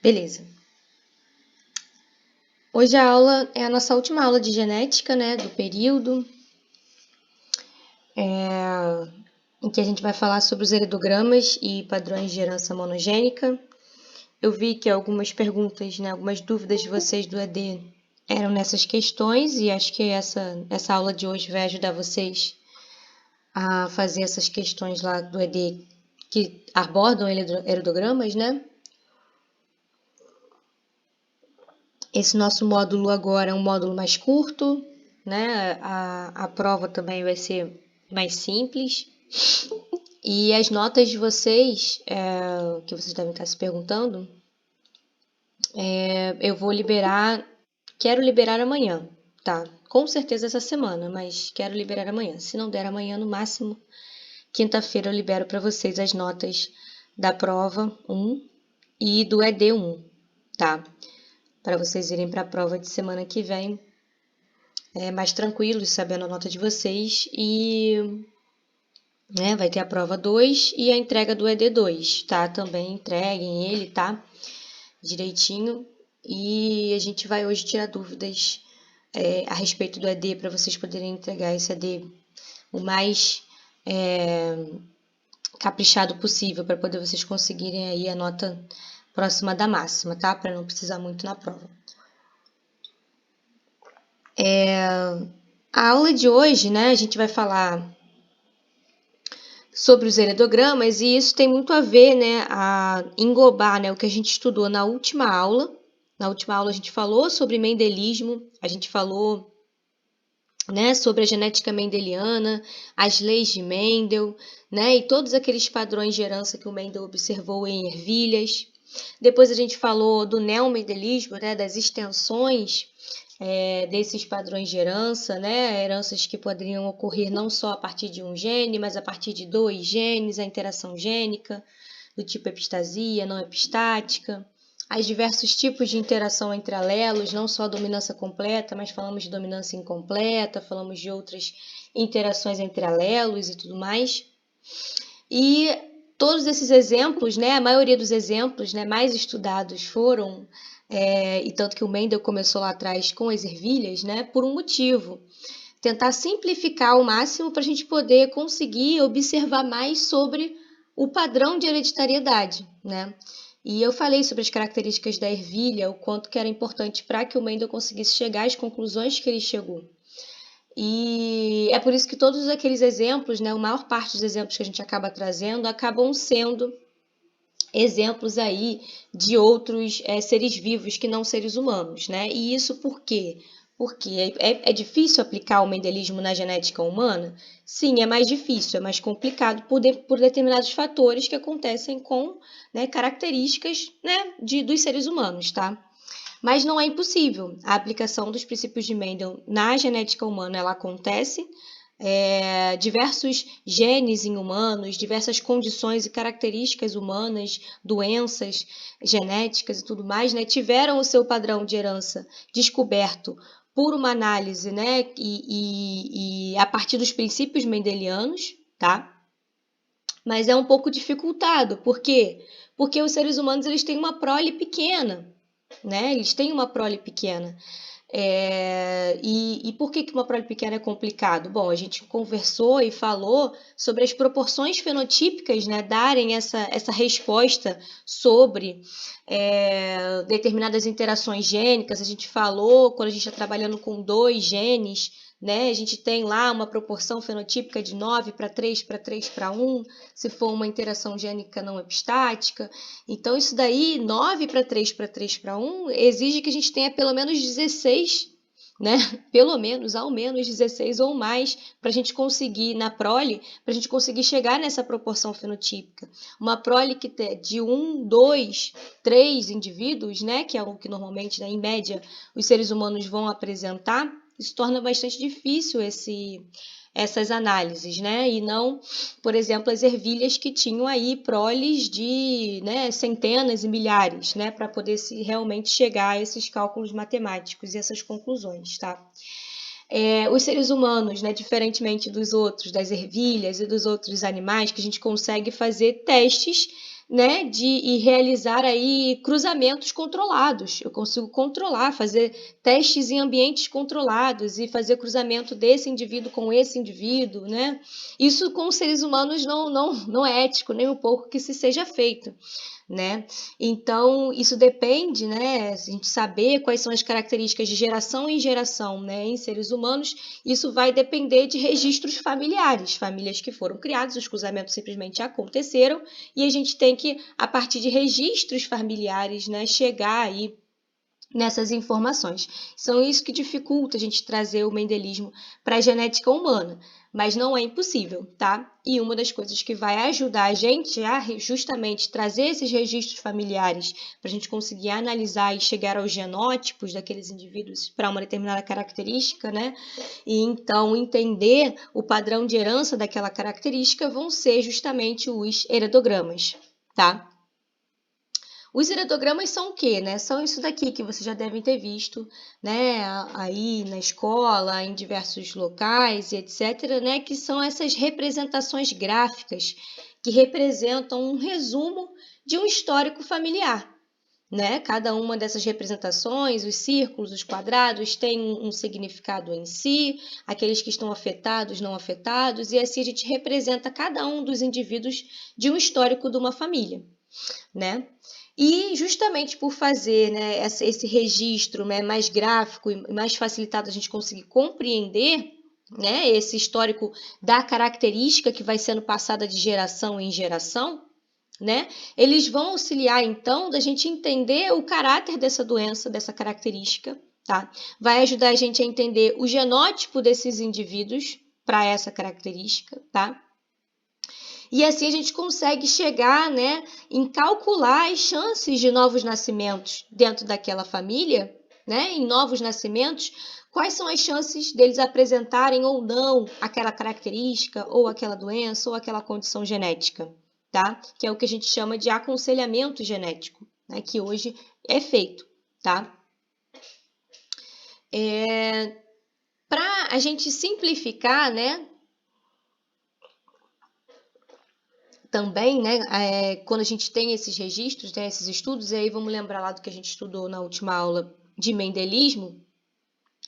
Beleza. Hoje a aula é a nossa última aula de genética, né, do período, em que a gente vai falar sobre os heredogramas e padrões de herança monogênica. Eu vi que algumas perguntas, né, algumas dúvidas de vocês do ED eram nessas questões e acho que essa aula de hoje vai ajudar vocês a fazer essas questões lá do ED que abordam heredogramas, né? Esse nosso módulo agora é um módulo mais curto, né? A prova também vai ser mais simples. E as notas de vocês, que vocês devem estar se perguntando, eu vou liberar, quero liberar amanhã, tá? Com certeza essa semana, mas quero liberar amanhã. Se não der amanhã, no máximo, quinta-feira eu libero para vocês as notas da prova 1 e do ED 1, tá? Para vocês irem para a prova de semana que vem mais tranquilos, sabendo a nota de vocês e vai ter a prova 2 e a entrega do ED2, tá? Também entreguem ele, tá? Direitinho. E a gente vai hoje tirar dúvidas a respeito do ED para vocês poderem entregar esse ED o mais caprichado possível para poder vocês conseguirem aí a nota próxima da máxima, tá? Para não precisar muito na prova. A aula de hoje, né, a gente vai falar sobre os heredogramas e isso tem muito a ver, né, a englobar, né, o que a gente estudou na última aula. Na última aula a gente falou sobre mendelismo, a gente falou, né, sobre a genética mendeliana, as leis de Mendel, né, e todos aqueles padrões de herança que o Mendel observou em ervilhas. Depois a gente falou do neomendelismo, né, das extensões desses padrões de herança, né? Heranças que poderiam ocorrer não só a partir de um gene, mas a partir de 2 genes, a interação gênica, do tipo epistasia, não epistática, os diversos tipos de interação entre alelos, não só a dominância completa, mas falamos de dominância incompleta, falamos de outras interações entre alelos e tudo mais. E todos esses exemplos, né, a maioria dos exemplos, né, mais estudados foram e tanto que o Mendel começou lá atrás com as ervilhas, né, por um motivo. Tentar simplificar ao máximo para a gente poder conseguir observar mais sobre o padrão de hereditariedade, né? E eu falei sobre as características da ervilha, o quanto que era importante para que o Mendel conseguisse chegar às conclusões que ele chegou. E é por isso que todos aqueles exemplos, né, a maior parte dos exemplos que a gente acaba trazendo, acabam sendo exemplos aí de outros seres vivos que não seres humanos, né? E isso por quê? Porque é difícil aplicar o mendelismo na genética humana? Sim, é mais difícil, é mais complicado por determinados fatores que acontecem com características dos seres humanos, tá? Mas não é impossível. A aplicação dos princípios de Mendel na genética humana ela acontece. Diversos genes em humanos, diversas condições e características humanas, doenças genéticas e tudo mais, né, tiveram o seu padrão de herança descoberto por uma análise, né, e a partir dos princípios mendelianos, tá? Mas é um pouco dificultado, por quê? Porque os seres humanos eles têm uma prole pequena, né? Eles têm uma prole pequena. E por que uma prole pequena é complicado? Bom, a gente conversou e falou sobre as proporções fenotípicas, né, darem essa resposta sobre determinadas interações gênicas. A gente falou, quando a gente está trabalhando com 2 genes, né, a gente tem lá uma proporção fenotípica de 9:3:3:1, se for uma interação gênica não epistática. Então, isso daí, 9:3:3:1, exige que a gente tenha pelo menos 16, né? Pelo menos, ao menos 16 ou mais, para a gente conseguir, na prole, para a gente conseguir chegar nessa proporção fenotípica. Uma prole que tem de 1, 2, 3 indivíduos, né? Que é o que normalmente, né, em média, os seres humanos vão apresentar, isso torna bastante difícil essas análises, né? E não, por exemplo, as ervilhas que tinham aí proles de centenas e milhares, né? Para poder realmente chegar a esses cálculos matemáticos e essas conclusões, tá? Os seres humanos, né, diferentemente dos outros, das ervilhas e dos outros animais, que a gente consegue fazer testes, né, de realizar aí cruzamentos controlados. Eu consigo controlar, fazer testes em ambientes controlados e fazer cruzamento desse indivíduo com esse indivíduo, né? Isso com os seres humanos não é ético nem um pouco que se seja feito, né? Então, isso depende, né, a gente saber quais são as características de geração em geração, né, em seres humanos, isso vai depender de registros familiares, famílias que foram criadas, os cruzamentos simplesmente aconteceram, e a gente tem que, a partir de registros familiares, né, chegar aí nessas informações. São isso que dificulta a gente trazer o mendelismo para a genética humana, mas não é impossível, tá? E uma das coisas que vai ajudar a gente a justamente trazer esses registros familiares para a gente conseguir analisar e chegar aos genótipos daqueles indivíduos para uma determinada característica, né? E então entender o padrão de herança daquela característica vão ser justamente os heretogramas, tá? Os heretogramas são o quê, né? São isso daqui que vocês já devem ter visto, né? Aí na escola, em diversos locais e etc., né? Que são essas representações gráficas que representam um resumo de um histórico familiar, né? Cada uma dessas representações, os círculos, os quadrados, tem um significado em si, aqueles que estão afetados, não afetados, e assim a gente representa cada um dos indivíduos de um histórico de uma família, né? E justamente por fazer, né, esse registro, né, mais gráfico e mais facilitado a gente conseguir compreender, né, esse histórico da característica que vai sendo passada de geração em geração, né, eles vão auxiliar então da gente entender o caráter dessa doença, dessa característica, tá? Vai ajudar a gente a entender o genótipo desses indivíduos para essa característica, tá? E assim a gente consegue chegar, né, em calcular as chances de novos nascimentos dentro daquela família, né, em novos nascimentos, quais são as chances deles apresentarem ou não aquela característica, ou aquela doença, ou aquela condição genética, tá? Que é o que a gente chama de aconselhamento genético, né, que hoje é feito, tá? Para a gente simplificar, né, também, né, quando a gente tem esses registros, né, esses estudos, e aí vamos lembrar lá do que a gente estudou na última aula de mendelismo,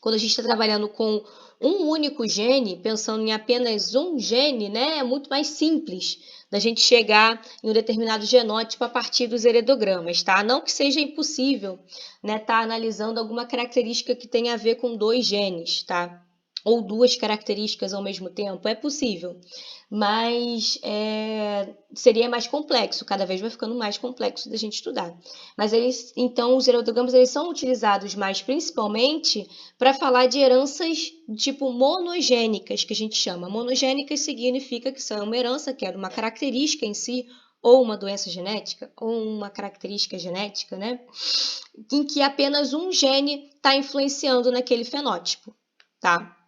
quando a gente está trabalhando com um único gene, pensando em apenas um gene, né, é muito mais simples da gente chegar em um determinado genótipo a partir dos heretogramas, tá? Não que seja impossível, né, tá analisando alguma característica que tenha a ver com dois genes, tá? Ou duas características ao mesmo tempo, é possível, mas seria mais complexo, cada vez vai ficando mais complexo da gente estudar. Mas então, os heretogramas eles são utilizados mais principalmente para falar de heranças tipo monogênicas, que a gente chama. Monogênicas significa que são uma herança, que é uma característica em si, ou uma doença genética, ou uma característica genética, né? Em que apenas um gene está influenciando naquele fenótipo, tá?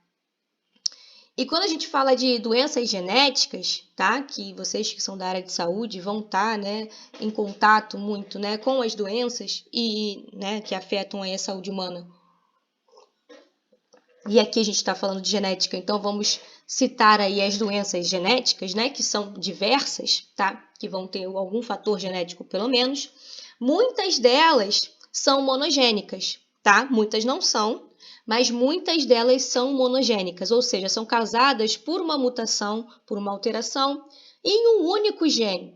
E quando a gente fala de doenças genéticas, tá? Que vocês que são da área de saúde vão estar, né, em contato muito, né, com as doenças e, né, que afetam aí a saúde humana. E aqui a gente está falando de genética, então vamos citar aí as doenças genéticas, né, que são diversas, tá? Que vão ter algum fator genético pelo menos. Muitas delas são monogênicas, tá? Muitas não são, mas muitas delas são monogênicas, ou seja, são causadas por uma mutação, por uma alteração em um único gene,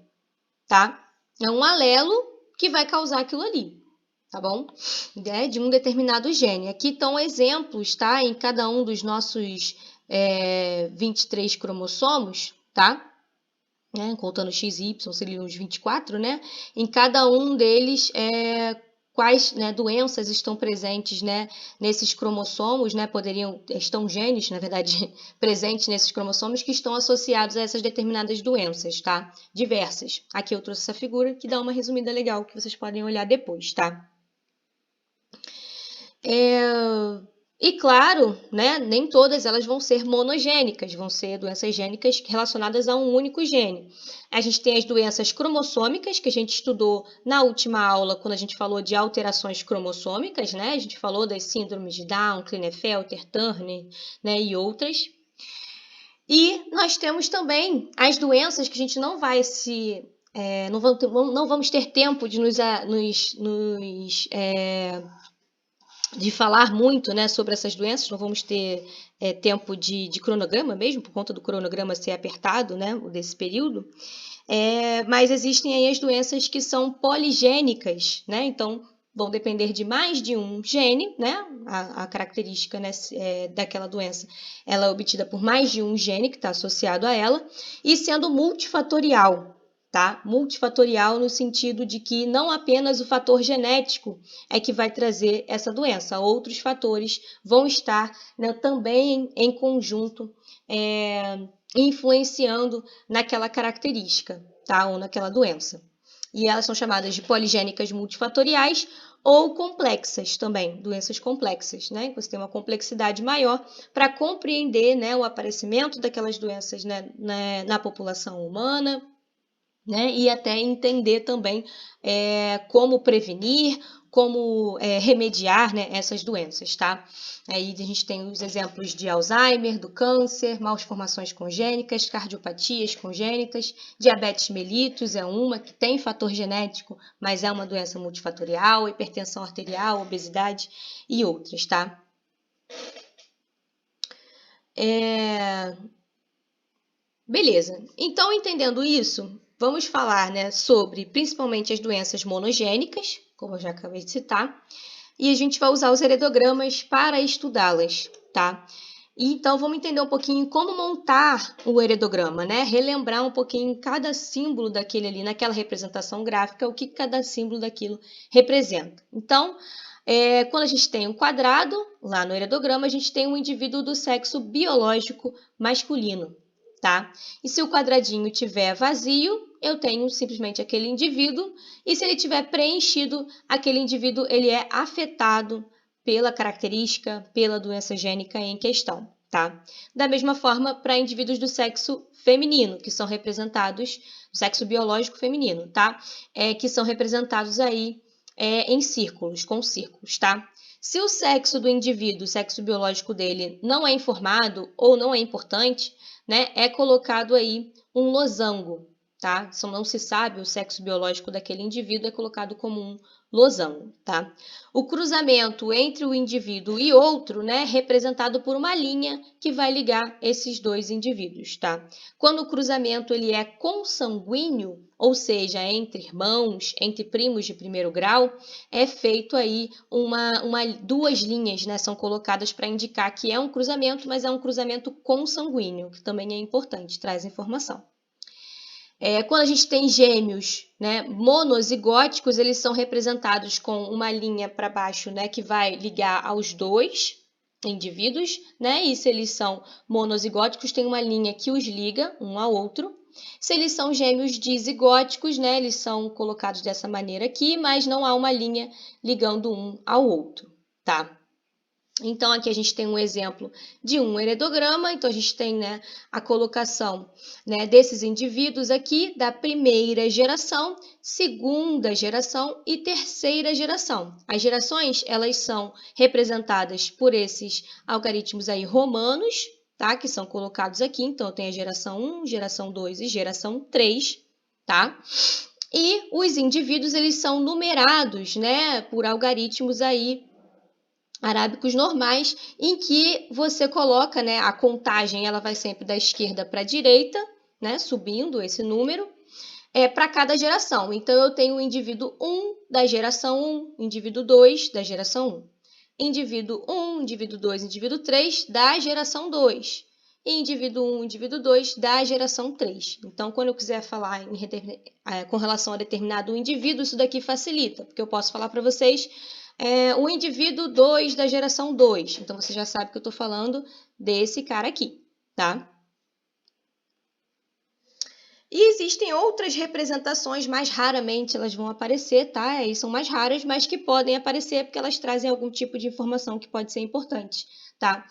tá? É um alelo que vai causar aquilo ali, tá bom? De um determinado gene. Aqui estão exemplos, tá? Em cada um dos nossos 23 cromossomos, tá? Né? Contando XY, seriam os 24, né? Em cada um deles, quais, né, doenças estão presentes, né, nesses cromossomos, né? Estão genes, na verdade, presentes nesses cromossomos que estão associados a essas determinadas doenças, tá? Diversas. Aqui eu trouxe essa figura que dá uma resumida legal que vocês podem olhar depois, tá? E claro, né, nem todas elas vão ser monogênicas, vão ser doenças gênicas relacionadas a um único gene. A gente tem as doenças cromossômicas, que a gente estudou na última aula, quando a gente falou de alterações cromossômicas, né? A gente falou das síndromes de Down, Klinefelter, Turner, né, e outras. E nós temos também as doenças que a gente não vai se não vamos ter tempo de de falar muito, né, sobre essas doenças, não vamos ter tempo de cronograma mesmo, por conta do cronograma ser apertado, né, desse período. Mas existem aí as doenças que são poligênicas, né? Então, vão depender de mais de um gene, né? A característica, né, daquela doença, ela é obtida por mais de um gene que está associado a ela, e sendo multifatorial, tá? Multifatorial no sentido de que não apenas o fator genético é que vai trazer essa doença, outros fatores vão estar, né, também em conjunto, influenciando naquela característica, tá? Ou naquela doença. E elas são chamadas de poligênicas multifatoriais ou complexas também, doenças complexas, né? Você tem uma complexidade maior para compreender, né, o aparecimento daquelas doenças, né, na população humana, né? E até entender também como prevenir, como remediar, né, essas doenças, tá? Aí a gente tem os exemplos de Alzheimer, do câncer, malformações congênitas, cardiopatias congênitas, diabetes mellitus é uma que tem fator genético, mas é uma doença multifatorial, hipertensão arterial, obesidade e outras, tá? Beleza. Então, entendendo isso, vamos falar, né, sobre principalmente as doenças monogênicas, como eu já acabei de citar, e a gente vai usar os heredogramas para estudá-las, tá? Então, vamos entender um pouquinho como montar o heredograma, né? Relembrar um pouquinho cada símbolo daquele ali, naquela representação gráfica, o que cada símbolo daquilo representa. Então, quando a gente tem um quadrado, lá no heredograma, a gente tem um indivíduo do sexo biológico masculino, tá? E se o quadradinho tiver vazio, eu tenho simplesmente aquele indivíduo, e se ele tiver preenchido, aquele indivíduo ele é afetado pela característica, pela doença gênica em questão, tá? Da mesma forma, para indivíduos do sexo feminino, que são representados, do sexo biológico feminino, tá? Que são representados aí em círculos, com círculos, tá? Se o sexo do indivíduo, o sexo biológico dele, não é informado ou não é importante, né, é colocado aí um losango, tá? Não se sabe o sexo biológico daquele indivíduo, é colocado como um losango, tá? O cruzamento entre o indivíduo e outro, né, representado por uma linha que vai ligar esses dois indivíduos, tá? Quando o cruzamento ele é consanguíneo, ou seja, entre irmãos, entre primos de primeiro grau, é feito aí duas linhas, né, são colocadas para indicar que é um cruzamento, mas é um cruzamento consanguíneo, que também é importante, traz informação. Quando a gente tem gêmeos, né, monozigóticos, eles são representados com uma linha para baixo, né, que vai ligar aos dois indivíduos, né, e se eles são monozigóticos, tem uma linha que os liga um ao outro. Se eles são gêmeos dizigóticos, né, eles são colocados dessa maneira aqui, mas não há uma linha ligando um ao outro, tá? Então, aqui a gente tem um exemplo de um heredograma, então a gente tem, né, a colocação, né, desses indivíduos aqui da primeira geração, segunda geração e terceira geração. As gerações, elas são representadas por esses algarismos aí romanos, tá, que são colocados aqui, então tem a geração 1, geração 2 e geração 3, tá? E os indivíduos, eles são numerados, né, por algarismos aí arábicos normais, em que você coloca, né, a contagem, ela vai sempre da esquerda para a direita, né, subindo esse número, para cada geração. Então, eu tenho o indivíduo 1 da geração 1, indivíduo 2 da geração 1, indivíduo 1, indivíduo 2, indivíduo 3 da geração 2, e indivíduo 1, indivíduo 2 da geração 3. Então, quando eu quiser falar com relação a determinado indivíduo, isso daqui facilita, porque eu posso falar para vocês o indivíduo 2 da geração 2. Então, você já sabe que eu estou falando desse cara aqui, tá? E existem outras representações, mais raramente elas vão aparecer, tá? E são mais raras, mas que podem aparecer porque elas trazem algum tipo de informação que pode ser importante, tá?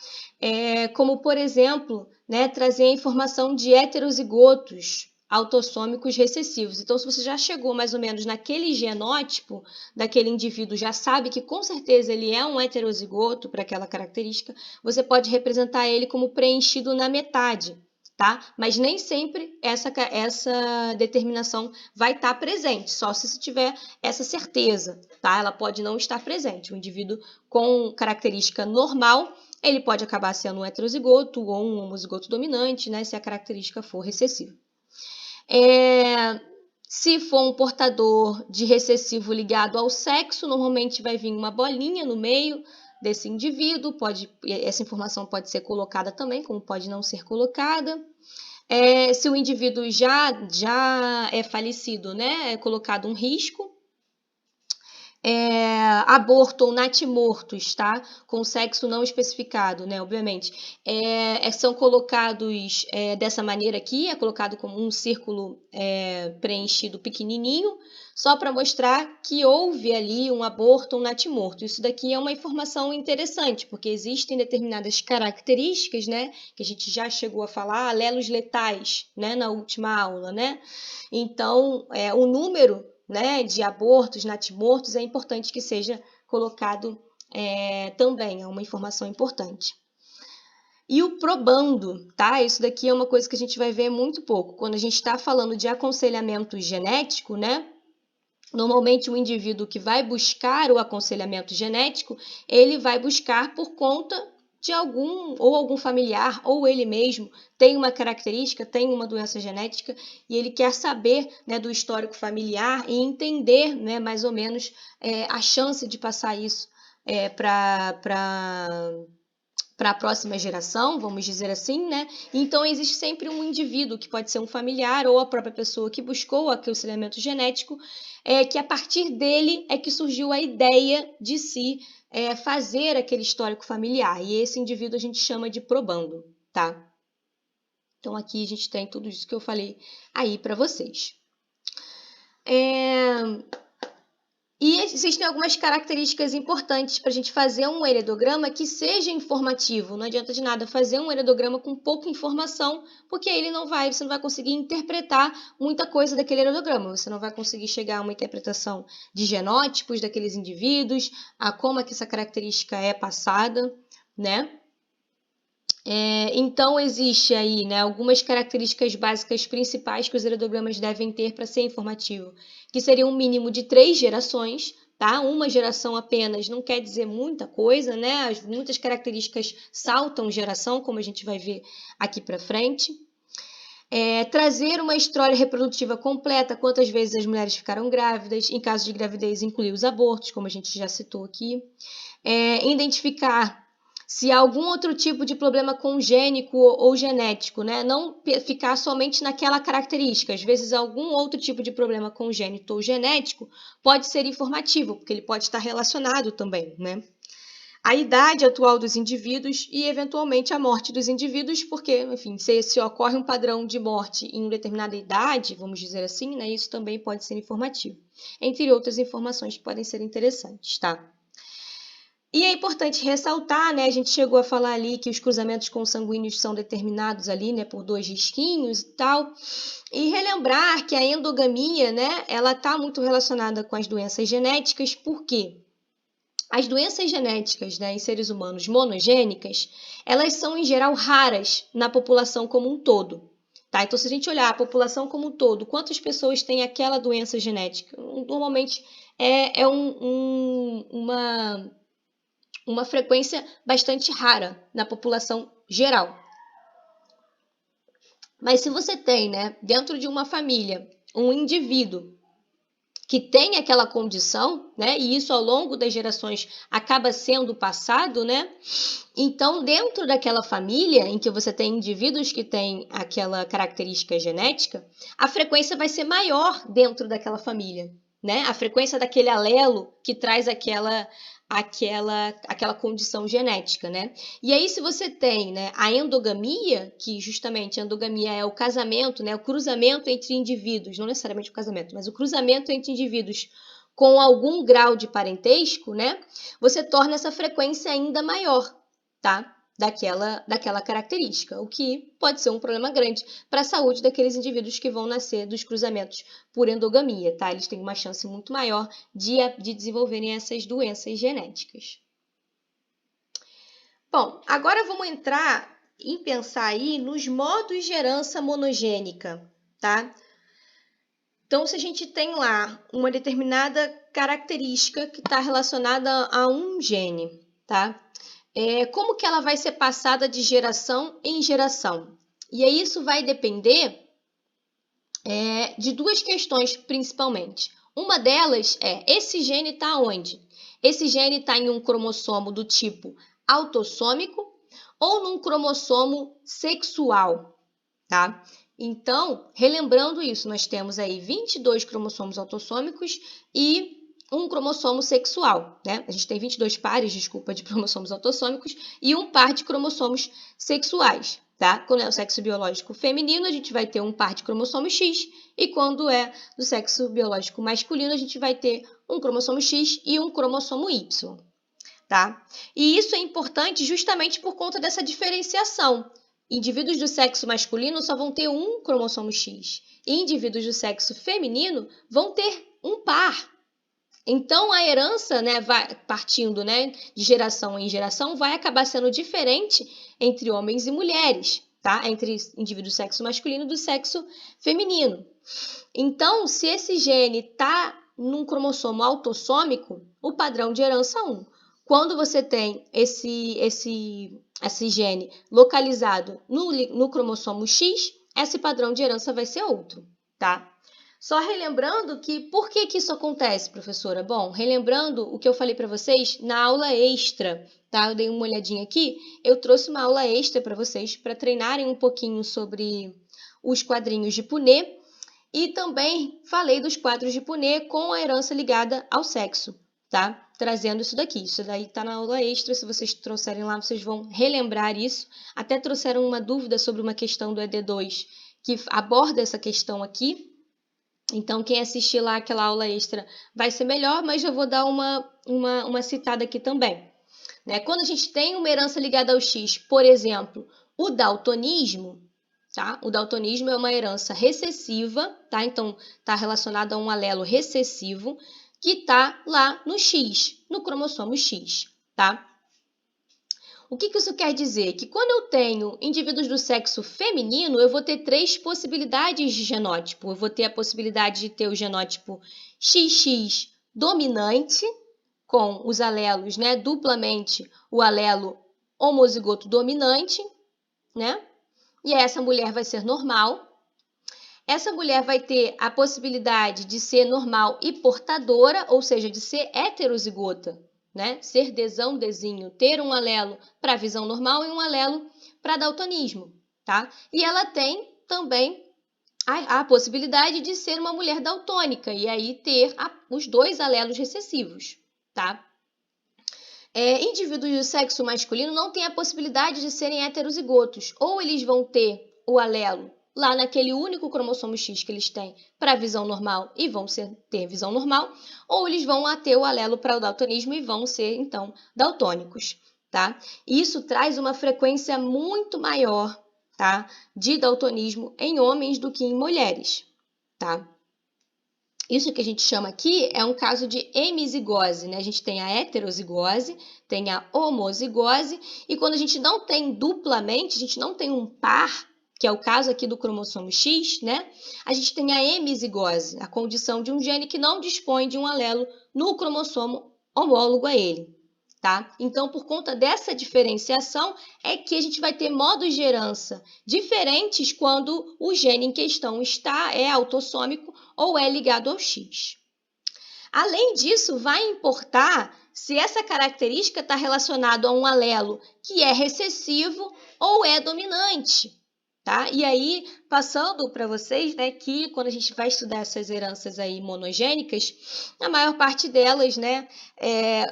Como, por exemplo, né, trazer a informação de heterozigotos autossômicos recessivos. Então, se você já chegou mais ou menos naquele genótipo daquele indivíduo, já sabe que com certeza ele é um heterozigoto para aquela característica, você pode representar ele como preenchido na metade, tá? Mas nem sempre essa determinação vai estar presente, só se você tiver essa certeza, tá? Ela pode não estar presente. O indivíduo com característica normal, ele pode acabar sendo um heterozigoto ou um homozigoto dominante, né? Se a característica for recessiva. Se for um portador de recessivo ligado ao sexo, normalmente vai vir uma bolinha no meio desse indivíduo, essa informação pode ser colocada também, como pode não ser colocada. Se o indivíduo já é falecido, né, é colocado um risco. Aborto ou natimortos, tá? Com sexo não especificado, né? Obviamente. São colocados dessa maneira aqui, é colocado como um círculo preenchido pequenininho, só para mostrar que houve ali um aborto ou um natimorto. Isso daqui é uma informação interessante, porque existem determinadas características, né? Que a gente já chegou a falar, alelos letais, né? Na última aula, né? Então, o número, né, de abortos, natimortos, é importante que seja colocado também, é uma informação importante. E o probando, tá? Isso daqui é uma coisa que a gente vai ver muito pouco. Quando a gente está falando de aconselhamento genético, né? Normalmente o indivíduo que vai buscar o aconselhamento genético, ele vai buscar por conta de algum familiar, ou ele mesmo tem uma característica, tem uma doença genética, e ele quer saber, né, do histórico familiar e entender, né, mais ou menos a chance de passar isso para a próxima geração, vamos dizer assim, né? Então existe sempre um indivíduo que pode ser um familiar ou a própria pessoa que buscou o aconselhamento genético, que a partir dele é que surgiu a ideia de se fazer aquele histórico familiar. E esse indivíduo a gente chama de probando, tá? Então aqui a gente tem tudo isso que eu falei aí para vocês. E existem algumas características importantes para a gente fazer um heredograma que seja informativo. Não adianta de nada fazer um heredograma com pouca informação, porque você não vai conseguir interpretar muita coisa daquele heredograma. Você não vai conseguir chegar a uma interpretação de genótipos daqueles indivíduos, a como é que essa característica é passada, né? Então, existe aí, né, algumas características básicas principais que os heredogramas devem ter para ser informativo, que seria um mínimo de 3 gerações, tá? Uma geração apenas não quer dizer muita coisa, né? Muitas características saltam geração, como a gente vai ver aqui para frente. Trazer uma história reprodutiva completa, quantas vezes as mulheres ficaram grávidas, em caso de gravidez, incluir os abortos, como a gente já citou aqui. Identificar se há algum outro tipo de problema congênico ou genético, né? Não ficar somente naquela característica. Às vezes, algum outro tipo de problema congênito ou genético pode ser informativo, porque ele pode estar relacionado também, né? A idade atual dos indivíduos e, eventualmente, a morte dos indivíduos, porque, enfim, se ocorre um padrão de morte em uma determinada idade, vamos dizer assim, né? Isso também pode ser informativo. Entre outras informações que podem ser interessantes, tá? E é importante ressaltar, né, a gente chegou a falar ali que os cruzamentos consanguíneos são determinados ali, né, por 2 risquinhos e tal, e relembrar que a endogamia, né, ela está muito relacionada com as doenças genéticas, por quê? As doenças genéticas, né, em seres humanos monogênicas, elas são em geral raras na população como um todo. Tá? Então, se a gente olhar a população como um todo, quantas pessoas têm aquela doença genética? Normalmente é uma frequência bastante rara na população geral. Mas se você tem, né, dentro de uma família, um indivíduo que tem aquela condição, né, e isso ao longo das gerações acaba sendo passado, né, então dentro daquela família em que você tem indivíduos que têm aquela característica genética, a frequência vai ser maior dentro daquela família, né, a frequência daquele alelo que traz aquela condição genética, né? E aí, se você tem, né, a endogamia, que justamente a endogamia é o casamento, né, o cruzamento entre indivíduos, não necessariamente o casamento, mas o cruzamento entre indivíduos com algum grau de parentesco, né, você torna essa frequência ainda maior, tá? Daquela característica, o que pode ser um problema grande para a saúde daqueles indivíduos que vão nascer dos cruzamentos por endogamia, tá? Eles têm uma chance muito maior de desenvolverem essas doenças genéticas. Bom, agora vamos entrar em pensar aí nos modos de herança monogênica, tá? Então, se a gente tem lá uma determinada característica que está relacionada a um gene, tá? Como que ela vai ser passada de geração em geração? E aí isso vai depender de duas questões, principalmente. Uma delas esse gene está onde? Esse gene está em um cromossomo do tipo autossômico ou num cromossomo sexual, tá? Então, relembrando isso, nós temos aí 22 cromossomos autossômicos e um cromossomo sexual, né? A gente tem 22 pares, desculpa, de cromossomos autossômicos e um par de cromossomos sexuais, tá? Quando é o sexo biológico feminino, a gente vai ter um par de cromossomo X e quando é do sexo biológico masculino, a gente vai ter um cromossomo X e um cromossomo Y, tá? E isso é importante justamente por conta dessa diferenciação. Indivíduos do sexo masculino só vão ter um cromossomo X e indivíduos do sexo feminino vão ter um par. Então, a herança, né, partindo, né, de geração em geração, vai acabar sendo diferente entre homens e mulheres, tá? Entre indivíduos do sexo masculino e do sexo feminino. Então, se esse gene está num cromossomo autossômico, o padrão de herança 1. Quando você tem esse gene localizado no cromossomo X, esse padrão de herança vai ser outro, tá? Só relembrando que, por que isso acontece, professora? Bom, relembrando o que eu falei para vocês na aula extra, tá? Eu dei uma olhadinha aqui, eu trouxe uma aula extra para vocês, para treinarem um pouquinho sobre os quadrinhos de Punnett, e também falei dos quadros de Punnett com a herança ligada ao sexo, tá? Trazendo isso daqui. Isso daí tá na aula extra, se vocês trouxerem lá, vocês vão relembrar isso. Até trouxeram uma dúvida sobre uma questão do ED2 que aborda essa questão aqui. Então, quem assistir lá aquela aula extra vai ser melhor, mas eu vou dar uma citada aqui também. Né? Quando a gente tem uma herança ligada ao X, por exemplo, o daltonismo, tá? O daltonismo é uma herança recessiva, tá? Então, está relacionado a um alelo recessivo que está lá no X, no cromossomo X, tá? O que isso quer dizer? Que quando eu tenho indivíduos do sexo feminino, eu vou ter 3 possibilidades de genótipo. Eu vou ter a possibilidade de ter o genótipo XX dominante, com os alelos, né, duplamente o alelo homozigoto dominante, né? E essa mulher vai ser normal. Essa mulher vai ter a possibilidade de ser normal e portadora, ou seja, de ser heterozigota, né? Ser desão, desinho, ter um alelo para visão normal e um alelo para daltonismo, tá? E ela tem também a possibilidade de ser uma mulher daltônica e aí ter os 2 alelos recessivos, tá? Indivíduos do sexo masculino não têm a possibilidade de serem heterozigotos, ou eles vão ter o alelo lá naquele único cromossomo X que eles têm para visão normal e vão ter visão normal, ou eles vão ter o alelo para o daltonismo e vão ser, então, daltônicos, tá? Isso traz uma frequência muito maior, tá, de daltonismo em homens do que em mulheres, tá? Isso que a gente chama aqui é um caso de hemizigose, né? A gente tem a heterozigose, tem a homozigose, e quando a gente não tem duplamente, a gente não tem um par, que é o caso aqui do cromossomo X, né? A gente tem a hemizigose, a condição de um gene que não dispõe de um alelo no cromossomo homólogo a ele, tá? Então, por conta dessa diferenciação, é que a gente vai ter modos de herança diferentes quando o gene em questão é autossômico ou é ligado ao X. Além disso, vai importar se essa característica está relacionada a um alelo que é recessivo ou é dominante, tá? E aí, passando para vocês, né, que quando a gente vai estudar essas heranças aí monogênicas, a maior parte delas, né,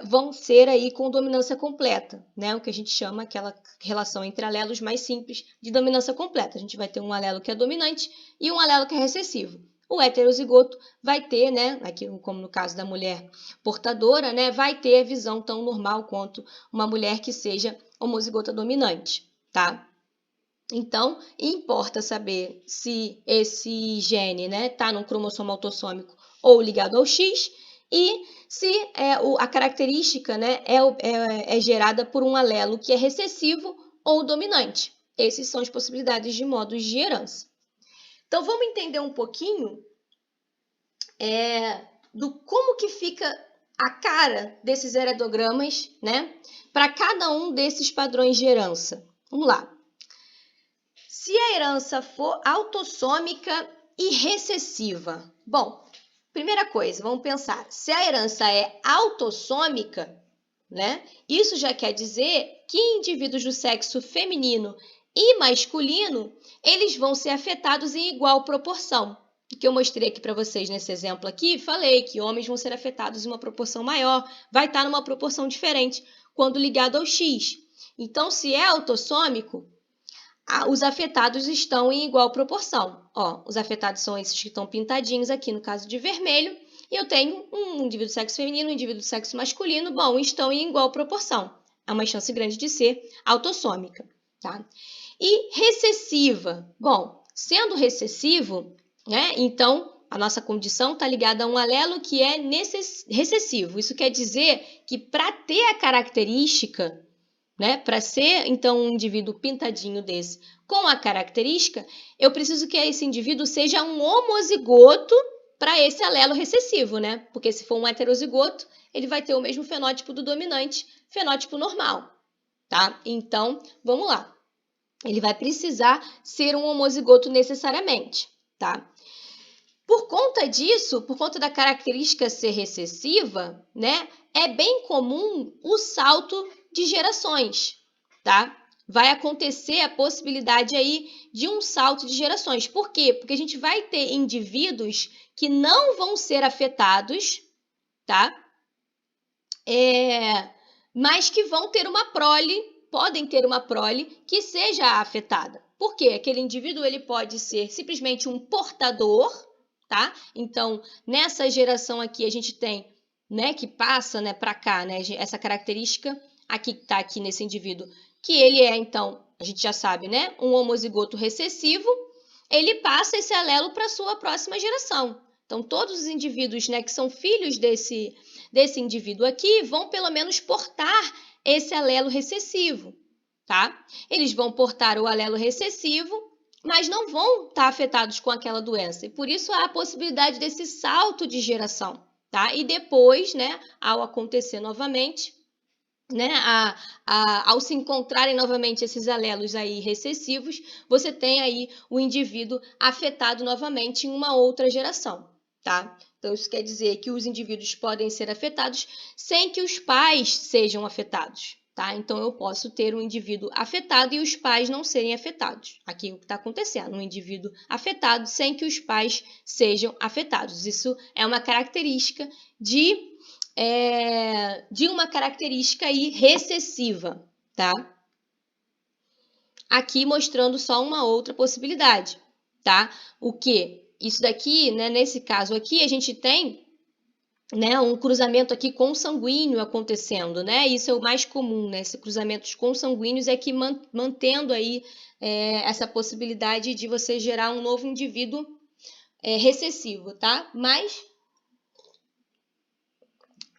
vão ser aí com dominância completa, né? O que a gente chama aquela relação entre alelos mais simples de dominância completa. A gente vai ter um alelo que é dominante e um alelo que é recessivo. O heterozigoto vai ter, né, aqui como no caso da mulher portadora, né, vai ter a visão tão normal quanto uma mulher que seja homozigota dominante, tá? Então, importa saber se esse gene, né, tá num cromossomo autossômico ou ligado ao X e se a característica, né, é gerada por um alelo que é recessivo ou dominante. Essas são as possibilidades de modos de herança. Então, vamos entender um pouquinho do como que fica a cara desses heredogramas, né, para cada um desses padrões de herança. Vamos lá. Se a herança for autossômica e recessiva. Bom, primeira coisa, vamos pensar. Se a herança é autossômica, né, isso já quer dizer que indivíduos do sexo feminino e masculino, eles vão ser afetados em igual proporção. O que eu mostrei aqui para vocês nesse exemplo aqui, falei que homens vão ser afetados em uma proporção maior, vai estar numa proporção diferente quando ligado ao X. Então, se é autossômico, os afetados estão em igual proporção. Ó, os afetados são esses que estão pintadinhos aqui, no caso de vermelho, e eu tenho um indivíduo do sexo feminino, um indivíduo do sexo masculino, bom, estão em igual proporção. Há uma chance grande de ser autossômica, tá? E recessiva. Bom, sendo recessivo, né, então a nossa condição está ligada a um alelo que é recessivo. Isso quer dizer que para ter a característica, né, para ser então um indivíduo pintadinho desse com a característica, eu preciso que esse indivíduo seja um homozigoto para esse alelo recessivo, né? Porque se for um heterozigoto, ele vai ter o mesmo fenótipo do dominante, fenótipo normal, tá? Então, vamos lá. Ele vai precisar ser um homozigoto necessariamente, tá? Por conta disso, por conta da característica ser recessiva, né, é bem comum o salto de gerações, tá? Vai acontecer a possibilidade aí de um salto de gerações. Por quê? Porque a gente vai ter indivíduos que não vão ser afetados, tá? Mas que vão ter uma prole, podem ter uma prole que seja afetada. Por quê? Aquele indivíduo ele pode ser simplesmente um portador, tá? Então, nessa geração aqui a gente tem, né, que passa, né, para cá, né, essa característica aqui que está aqui nesse indivíduo, que ele é, então, a gente já sabe, né, um homozigoto recessivo, ele passa esse alelo para a sua próxima geração. Então, todos os indivíduos, né, que são filhos desse indivíduo aqui vão pelo menos portar esse alelo recessivo, tá? Eles vão portar o alelo recessivo, mas não vão estar afetados com aquela doença. E por isso há a possibilidade desse salto de geração, tá? E depois, né, ao acontecer novamente, né, ao se encontrarem novamente esses alelos aí recessivos, você tem aí o indivíduo afetado novamente em uma outra geração, tá? Então, isso quer dizer que os indivíduos podem ser afetados sem que os pais sejam afetados, tá? Então, eu posso ter um indivíduo afetado e os pais não serem afetados. Aqui é o que está acontecendo, um indivíduo afetado sem que os pais sejam afetados. Isso é uma característica de uma característica aí recessiva, tá? Aqui mostrando só uma outra possibilidade, tá? O que? Isso daqui, né, nesse caso aqui, a gente tem, né, um cruzamento aqui consanguíneo acontecendo, né? Isso é o mais comum, né? Esse cruzamento consanguíneos é que mantendo aí essa possibilidade de você gerar um novo indivíduo recessivo, tá? Mas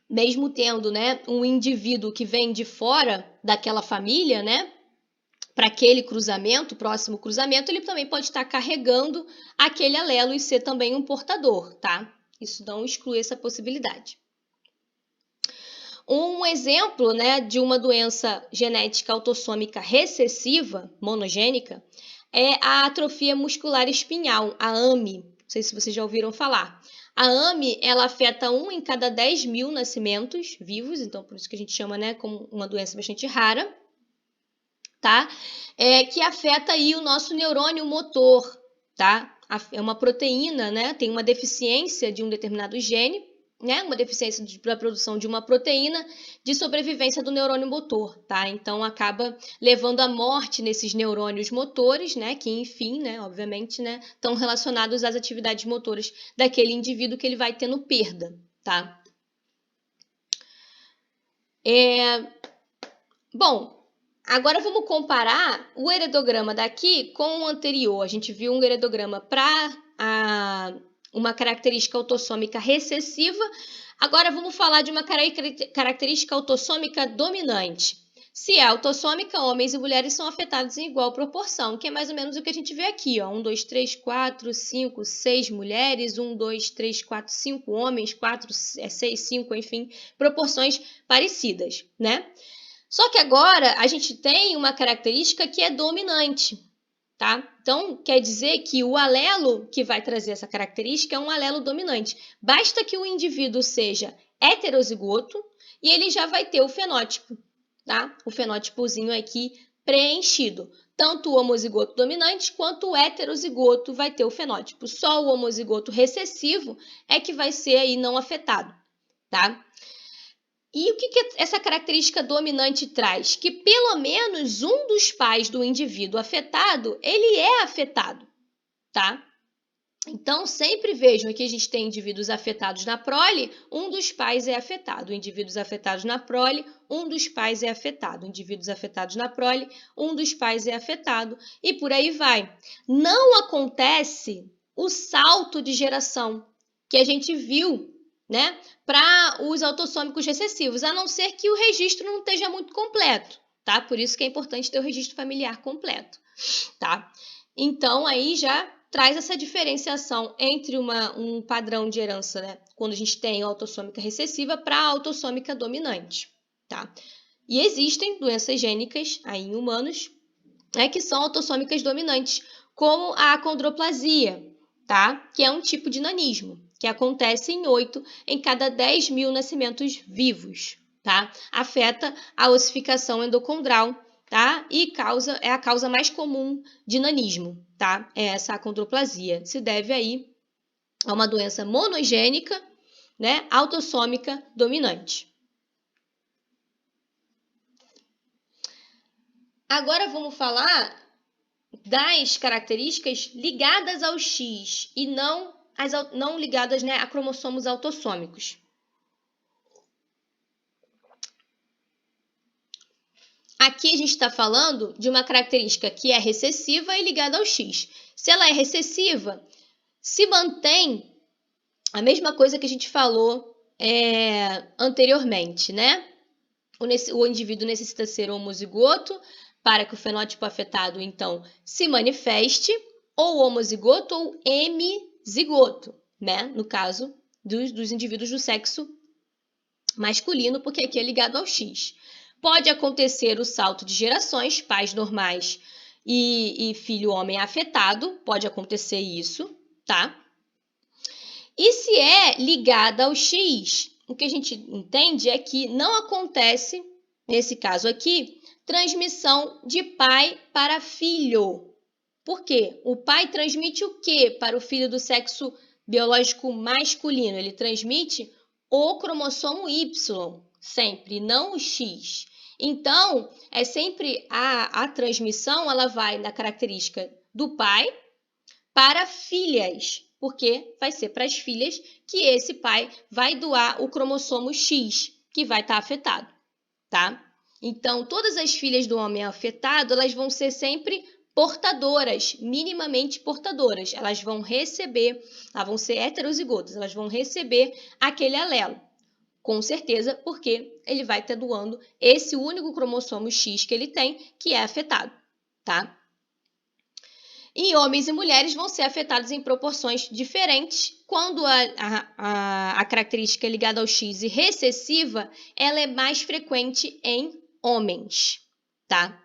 mesmo tendo, né, um indivíduo que vem de fora daquela família, né, para aquele cruzamento, próximo cruzamento, ele também pode estar carregando aquele alelo e ser também um portador, tá? Isso não exclui essa possibilidade. Um exemplo, né, de uma doença genética autossômica recessiva, monogênica, é a atrofia muscular espinhal, a AME. Não sei se vocês já ouviram falar. A AME, ela afeta 1 em cada 10 mil nascimentos vivos, então por isso que a gente chama, né, como uma doença bastante rara, tá? Que afeta aí o nosso neurônio motor, tá? É uma proteína, né? Tem uma deficiência de um determinado gene, né? Uma deficiência da produção de uma proteína de sobrevivência do neurônio motor, tá? Então acaba levando à morte nesses neurônios motores, né? Que enfim, né? Obviamente, né? Estão relacionados às atividades motoras daquele indivíduo que ele vai tendo perda, tá? Bom, agora vamos comparar o heredograma daqui com o anterior. A gente viu um heredograma para uma característica autossômica recessiva. Agora vamos falar de uma característica autossômica dominante. Se é autossômica, homens e mulheres são afetados em igual proporção, que é mais ou menos o que a gente vê aqui, ó. 1, 2, 3, 4, 5, 6 mulheres, 1, 2, 3, 4, 5 homens, 4, 6, 5, enfim, proporções parecidas, né? Só que agora a gente tem uma característica que é dominante, tá? Então, quer dizer que o alelo que vai trazer essa característica é um alelo dominante. Basta que o indivíduo seja heterozigoto e ele já vai ter o fenótipo, tá? O fenótipozinho aqui preenchido. Tanto o homozigoto dominante quanto o heterozigoto vai ter o fenótipo. Só o homozigoto recessivo é que vai ser aí não afetado, tá? E o que essa característica dominante traz? Que pelo menos um dos pais do indivíduo afetado, ele é afetado, tá? Então, sempre vejam que a gente tem indivíduos afetados na prole, um dos pais é afetado. Indivíduos afetados na prole, um dos pais é afetado. Indivíduos afetados na prole, um dos pais é afetado. E por aí vai. Não acontece o salto de geração que a gente viu, né, para os autossômicos recessivos, a não ser que o registro não esteja muito completo, tá? Por isso que é importante ter o registro familiar completo, tá? Então, aí já traz essa diferenciação entre um padrão de herança, né, quando a gente tem a autossômica recessiva para a autossômica dominante, tá? E existem doenças gênicas aí em humanos, né, que são autossômicas dominantes, como a acondroplasia, tá? Que é um tipo de nanismo, que acontece em 8 em cada 10 mil nascimentos vivos, tá? Afeta a ossificação endocondral, tá? E é a causa mais comum de nanismo, tá? É essa acondroplasia. Se deve aí a uma doença monogênica, né? Autossômica dominante. Agora vamos falar das características ligadas ao X e não ligadas, né, a cromossomos autossômicos. Aqui a gente está falando de uma característica que é recessiva e ligada ao X. Se ela é recessiva, se mantém a mesma coisa que a gente falou anteriormente, né? O indivíduo necessita ser homozigoto para que o fenótipo afetado, então, se manifeste, ou homozigoto ou hemizigoto, né? No caso dos indivíduos do sexo masculino, porque aqui é ligado ao X. Pode acontecer o salto de gerações, pais normais e filho homem afetado, pode acontecer isso, tá? E se é ligada ao X, o que a gente entende é que não acontece, nesse caso aqui, transmissão de pai para filho. Por quê? O pai transmite o quê para o filho do sexo biológico masculino? Ele transmite o cromossomo Y, sempre, não o X. Então, é sempre a transmissão, ela vai na característica do pai para filhas, porque vai ser para as filhas que esse pai vai doar o cromossomo X, que vai estar afetado, tá? Então, todas as filhas do homem afetado, elas vão ser sempre portadoras, minimamente portadoras. Elas vão vão ser heterozigotas, elas vão receber aquele alelo. Com certeza, porque ele vai estar doando esse único cromossomo X que ele tem, que é afetado, tá? E homens e mulheres vão ser afetados em proporções diferentes. Quando a característica ligada ao X e recessiva, ela é mais frequente em homens, tá?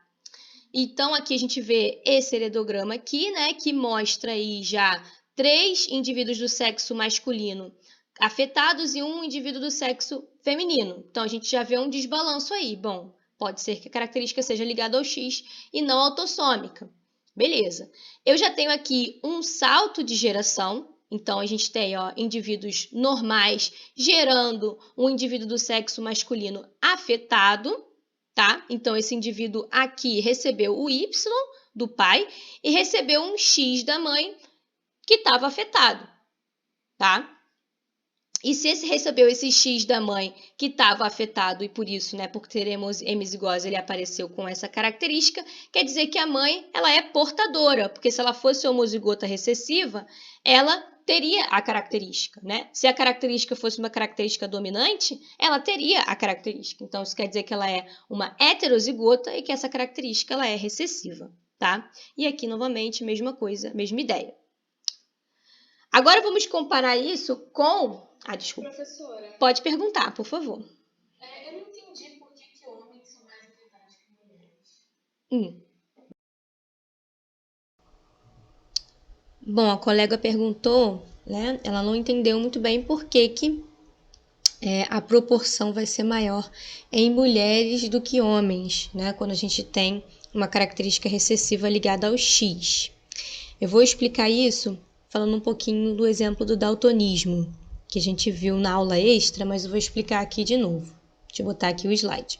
Então, aqui a gente vê esse heredograma aqui, né, que mostra aí já 3 indivíduos do sexo masculino afetados e um indivíduo do sexo feminino. Então, a gente já vê um desbalanço aí. Bom, pode ser que a característica seja ligada ao X e não autossômica. Beleza. Eu já tenho aqui um salto de geração. Então, a gente tem indivíduos normais gerando um indivíduo do sexo masculino afetado, tá? Então, esse indivíduo aqui recebeu o Y do pai e recebeu um X da mãe que estava afetado, tá? E se recebeu esse X da mãe que estava afetado e por isso, né, por ter hemizigose, ele apareceu com essa característica, quer dizer que a mãe, ela é portadora, porque se ela fosse homozigota recessiva, ela teria a característica, né? Se a característica fosse uma característica dominante, ela teria a característica. Então, isso quer dizer que ela é uma heterozigota e que essa característica ela é recessiva, tá? E aqui, novamente, mesma coisa, mesma ideia. Agora, vamos comparar isso com... Ah, desculpa. Professora. Pode perguntar, por favor. Eu não entendi por que homens são mais afetados que mulheres. Bom, a colega perguntou, né? Ela não entendeu muito bem por que a proporção vai ser maior em mulheres do que homens, né? Quando a gente tem uma característica recessiva ligada ao X. Eu vou explicar isso falando um pouquinho do exemplo do daltonismo, que a gente viu na aula extra, mas eu vou explicar aqui de novo. Deixa eu botar aqui o slide.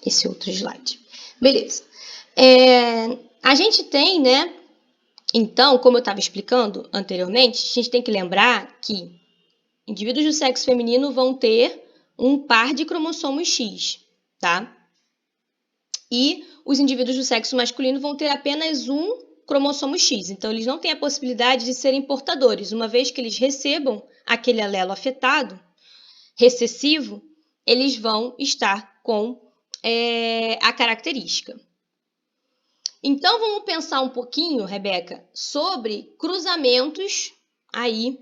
Esse outro slide. Beleza. A gente tem, né? Então, como eu estava explicando anteriormente, a gente tem que lembrar que indivíduos do sexo feminino vão ter um par de cromossomos X, tá? E os indivíduos do sexo masculino vão ter apenas um cromossomo X. Então, eles não têm a possibilidade de serem portadores. Uma vez que eles recebam aquele alelo afetado, recessivo, eles vão estar com a característica. Então, vamos pensar um pouquinho, Rebeca, sobre cruzamentos aí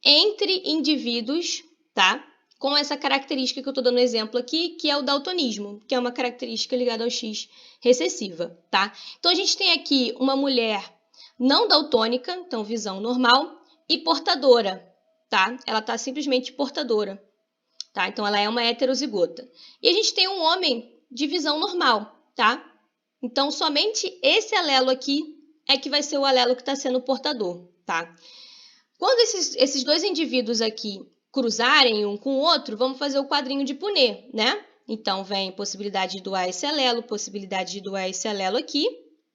entre indivíduos, tá? Com essa característica que eu estou dando exemplo aqui, que é o daltonismo, que é uma característica ligada ao X recessiva, tá? Então, a gente tem aqui uma mulher não daltônica, então visão normal, e portadora, tá? Ela está simplesmente portadora, tá? Então, ela é uma heterozigota. E a gente tem um homem de visão normal, tá? Então, somente esse alelo aqui é que vai ser o alelo que está sendo portador, tá? Quando esses dois indivíduos aqui cruzarem um com o outro, vamos fazer o quadrinho de Punnett, né? Então, vem possibilidade de doar esse alelo, possibilidade de doar esse alelo aqui,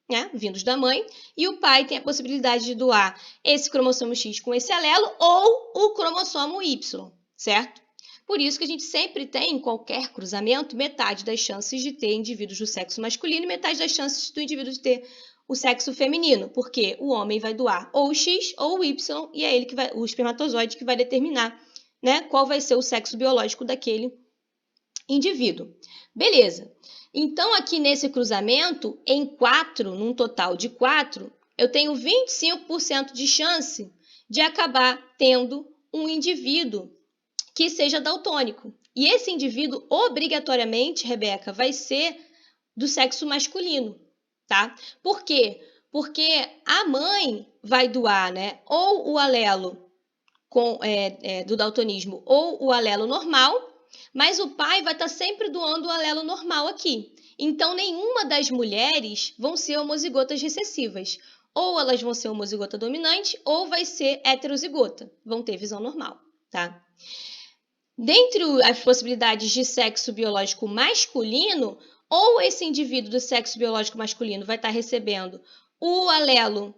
né? Vindos da mãe. E o pai tem a possibilidade de doar esse cromossomo X com esse alelo ou o cromossomo Y, certo? Por isso que a gente sempre tem, em qualquer cruzamento, metade das chances de ter indivíduos do sexo masculino e metade das chances do indivíduo de ter o sexo feminino, porque o homem vai doar ou o X ou o Y, e é ele que vai, o espermatozoide que vai determinar, né, qual vai ser o sexo biológico daquele indivíduo. Beleza. Então, aqui nesse cruzamento, em 4, num total de 4, eu tenho 25% de chance de acabar tendo um indivíduo que seja daltônico. E esse indivíduo, obrigatoriamente, Rebeca, vai ser do sexo masculino, tá? Por quê? Porque a mãe vai doar, né, ou o alelo do daltonismo ou o alelo normal, mas o pai vai estar sempre doando o alelo normal aqui. Então, nenhuma das mulheres vão ser homozigotas recessivas. Ou elas vão ser homozigota dominante, ou vai ser heterozigota. Vão ter visão normal, tá? Dentre as possibilidades de sexo biológico masculino, ou esse indivíduo do sexo biológico masculino vai estar recebendo o alelo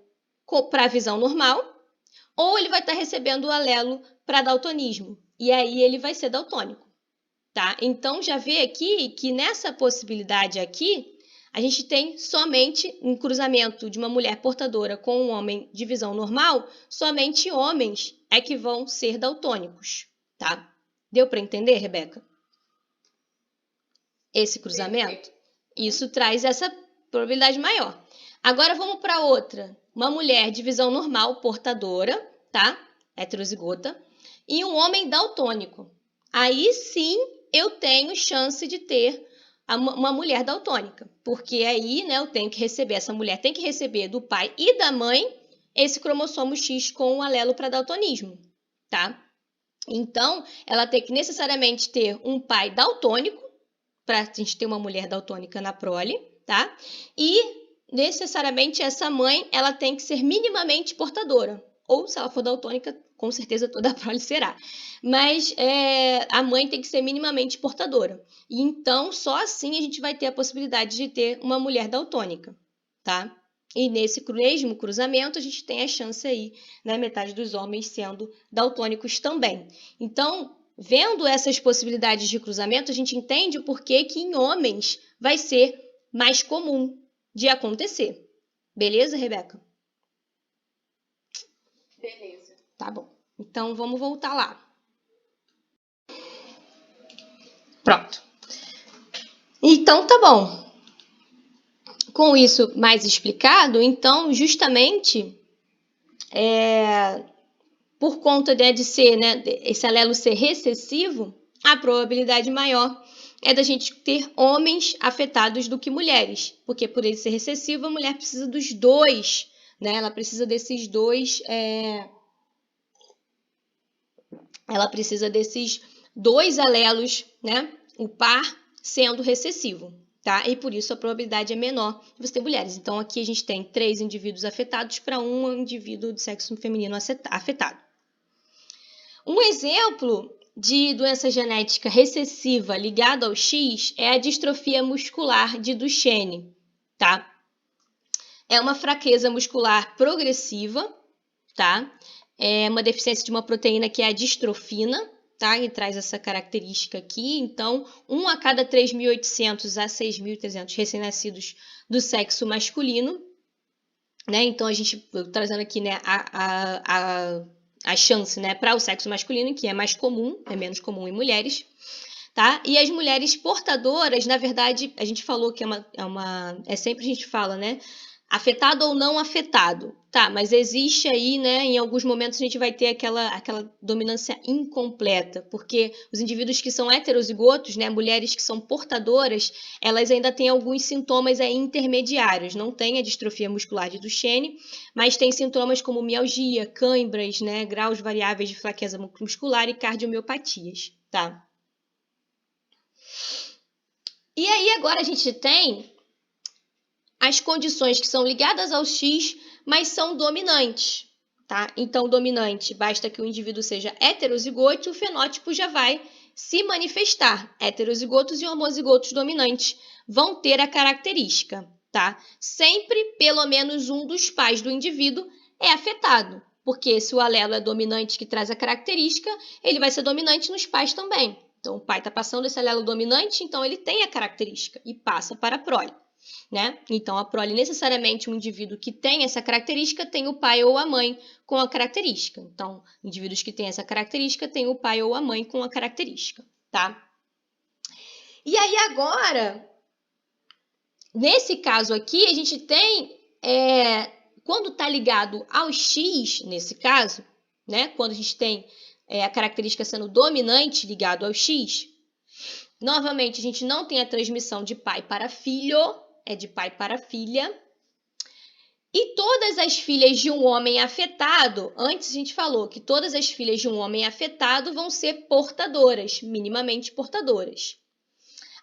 para a visão normal, ou ele vai estar recebendo o alelo para daltonismo, e aí ele vai ser daltônico, tá? Então, já vê aqui que nessa possibilidade aqui, a gente tem somente um cruzamento de uma mulher portadora com um homem de visão normal, somente homens é que vão ser daltônicos, tá? Deu para entender, Rebeca? Esse cruzamento? Isso traz essa probabilidade maior. Agora vamos para outra. Uma mulher de visão normal, portadora, tá? Heterozigota. E um homem daltônico. Aí sim eu tenho chance de ter uma mulher daltônica. Porque aí, né, eu tenho que receber, essa mulher tem que receber do pai e da mãe esse cromossomo X com o alelo para daltonismo, tá? Então, ela tem que necessariamente ter um pai daltônico, para a gente ter uma mulher daltônica na prole, tá? E, necessariamente, essa mãe, ela tem que ser minimamente portadora. Ou, se ela for daltônica, com certeza toda a prole será. Mas a mãe tem que ser minimamente portadora. E, então, só assim a gente vai ter a possibilidade de ter uma mulher daltônica, tá? E nesse mesmo cruzamento, a gente tem a chance aí, né, metade dos homens sendo daltônicos também. Então, vendo essas possibilidades de cruzamento, a gente entende o porquê que em homens vai ser mais comum de acontecer. Beleza, Rebeca? Beleza. Tá bom. Então, vamos voltar lá. Pronto. Então, tá bom. Com isso mais explicado, então, justamente, por conta de ser, né, esse alelo ser recessivo, a probabilidade maior é da gente ter homens afetados do que mulheres, porque por ele ser recessivo, a mulher precisa dos dois, né? Ela precisa desses dois, ela precisa desses dois alelos, né? O par sendo recessivo, tá? E por isso a probabilidade é menor de você ter mulheres. Então aqui a gente tem 3 indivíduos afetados para um indivíduo de sexo feminino afetado. Um exemplo de doença genética recessiva ligada ao X é a distrofia muscular de Duchenne, tá? É uma fraqueza muscular progressiva, tá? É uma deficiência de uma proteína que é a distrofina, tá? E traz essa característica aqui. Então, 1 a cada 3.800 a 6.300 recém-nascidos do sexo masculino, né? Então, a gente trazendo aqui, né, a chance, né, para o sexo masculino, que é mais comum, é menos comum em mulheres, tá? E as mulheres portadoras, na verdade, a gente falou que sempre a gente fala, né, afetado ou não afetado, tá? Mas existe aí, né, em alguns momentos a gente vai ter aquela dominância incompleta, porque os indivíduos que são heterozigotos, né, mulheres que são portadoras, elas ainda têm alguns sintomas aí intermediários, não tem a distrofia muscular de Duchenne, mas tem sintomas como mialgia, cãibras, né, graus variáveis de fraqueza muscular e cardiomiopatias, tá? E aí agora a gente tem as condições que são ligadas ao X, mas são dominantes, tá? Então, dominante, basta que o indivíduo seja heterozigoto e o fenótipo já vai se manifestar. Heterozigotos e homozigotos dominantes vão ter a característica, tá? Sempre, pelo menos um dos pais do indivíduo é afetado, porque se o alelo é dominante que traz a característica, ele vai ser dominante nos pais também. Então, o pai está passando esse alelo dominante, então ele tem a característica e passa para a prole. Né? Então, a prole, necessariamente, um indivíduo que tem essa característica tem o pai ou a mãe com a característica. Então, indivíduos que têm essa característica têm o pai ou a mãe com a característica, tá? E aí, agora, nesse caso aqui, a gente tem, quando está ligado ao X, nesse caso, né? Quando a gente tem a característica sendo dominante ligado ao X, novamente, a gente não tem a transmissão de pai para filho, é de pai para filha. E todas as filhas de um homem afetado, antes a gente falou que todas as filhas de um homem afetado vão ser portadoras, minimamente portadoras.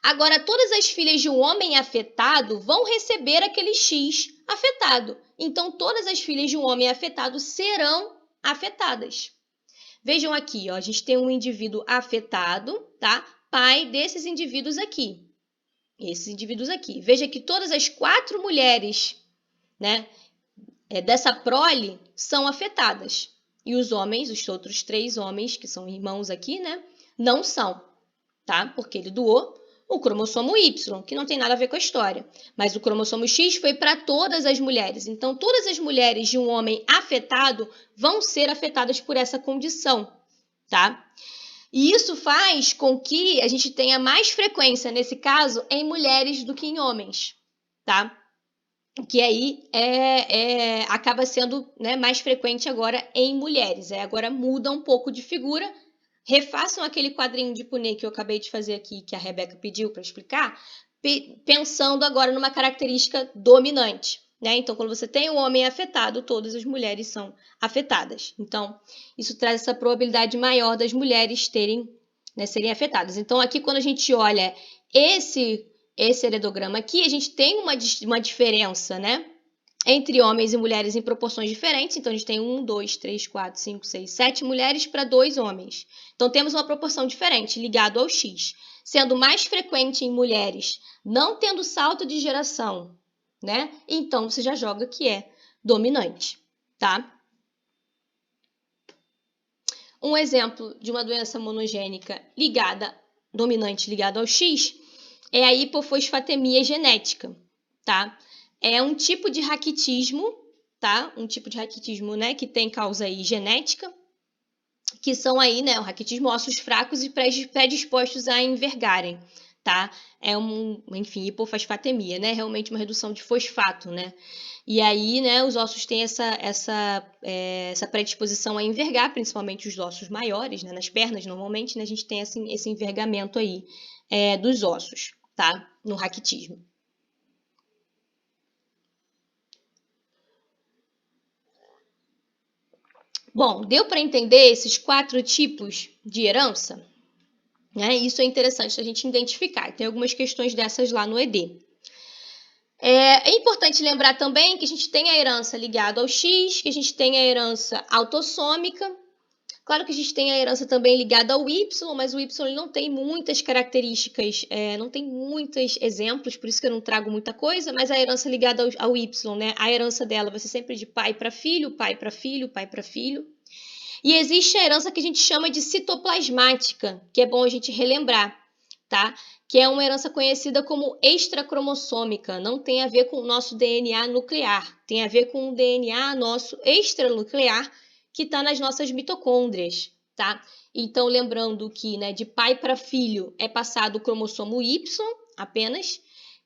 Agora, todas as filhas de um homem afetado vão receber aquele X afetado. Então, todas as filhas de um homem afetado serão afetadas. Vejam aqui, ó, a gente tem um indivíduo afetado, tá? Pai desses indivíduos aqui. Esses indivíduos aqui. Veja que todas as 4 mulheres, né, dessa prole são afetadas. E os homens, os outros 3 homens, que são irmãos aqui, né, não são, tá? Porque ele doou o cromossomo Y, que não tem nada a ver com a história. Mas o cromossomo X foi para todas as mulheres. Então, todas as mulheres de um homem afetado vão ser afetadas por essa condição, tá? E isso faz com que a gente tenha mais frequência, nesse caso, em mulheres do que em homens, tá? Que aí acaba sendo, né, mais frequente agora em mulheres. Agora muda um pouco de figura. Refaçam aquele quadrinho de Punnett que eu acabei de fazer aqui, que a Rebeca pediu para explicar, pensando agora numa característica dominante. Né? Então, quando você tem um homem afetado, todas as mulheres são afetadas. Então, isso traz essa probabilidade maior das mulheres serem afetadas. Então, aqui quando a gente olha esse heredograma aqui, a gente tem uma diferença, né, entre homens e mulheres em proporções diferentes. Então, a gente tem 1, 2, 3, 4, 5, 6, 7 mulheres para 2 homens. Então, temos uma proporção diferente, ligado ao X, sendo mais frequente em mulheres, não tendo salto de geração, né? Então, você já joga que é dominante, tá? Um exemplo de uma doença monogênica dominante ligada ao X, é a hipofosfatemia genética, tá? É um tipo de raquitismo, tá? Um tipo de raquitismo, né, que tem causa aí genética, que são aí, né, o raquitismo ossos fracos e predispostos a envergarem, tá? Enfim, hipofosfatemia, né? Realmente uma redução de fosfato, né? E aí, né, os ossos têm essa predisposição a envergar, principalmente os ossos maiores, né? Nas pernas, normalmente, né, a gente tem esse envergamento aí dos ossos, tá? No raquitismo. Bom, deu para entender esses 4 tipos de herança? Né? Isso é interessante a gente identificar. Tem algumas questões dessas lá no ED. É importante lembrar também que a gente tem a herança ligada ao X, que a gente tem a herança autossômica. Claro que a gente tem a herança também ligada ao Y, mas o Y não tem muitas características, não tem muitos exemplos, por isso que eu não trago muita coisa, mas a herança ligada ao Y, né? A herança dela vai ser sempre de pai para filho, pai para filho, pai para filho. E existe a herança que a gente chama de citoplasmática, que é bom a gente relembrar, tá? Que é uma herança conhecida como extracromossômica, não tem a ver com o nosso DNA nuclear, tem a ver com o DNA nosso extranuclear que está nas nossas mitocôndrias, tá? Então, lembrando que, né, de pai para filho é passado o cromossomo Y apenas,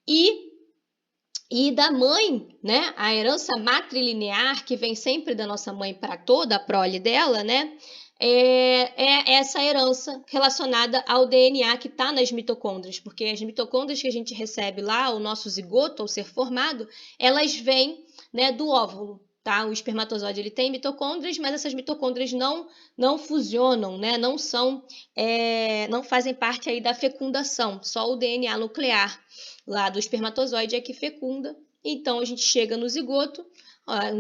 e da mãe, né, a herança matrilinear, que vem sempre da nossa mãe para toda a prole dela, né, é essa herança relacionada ao DNA que está nas mitocôndrias, porque as mitocôndrias que a gente recebe lá, o nosso zigoto, ao ser formado, elas vêm, né, do óvulo. Tá? O espermatozoide ele tem mitocôndrias, mas essas mitocôndrias não fusionam, né? Não fazem parte aí da fecundação, só o DNA nuclear lá do espermatozoide é que fecunda. Então a gente chega no zigoto,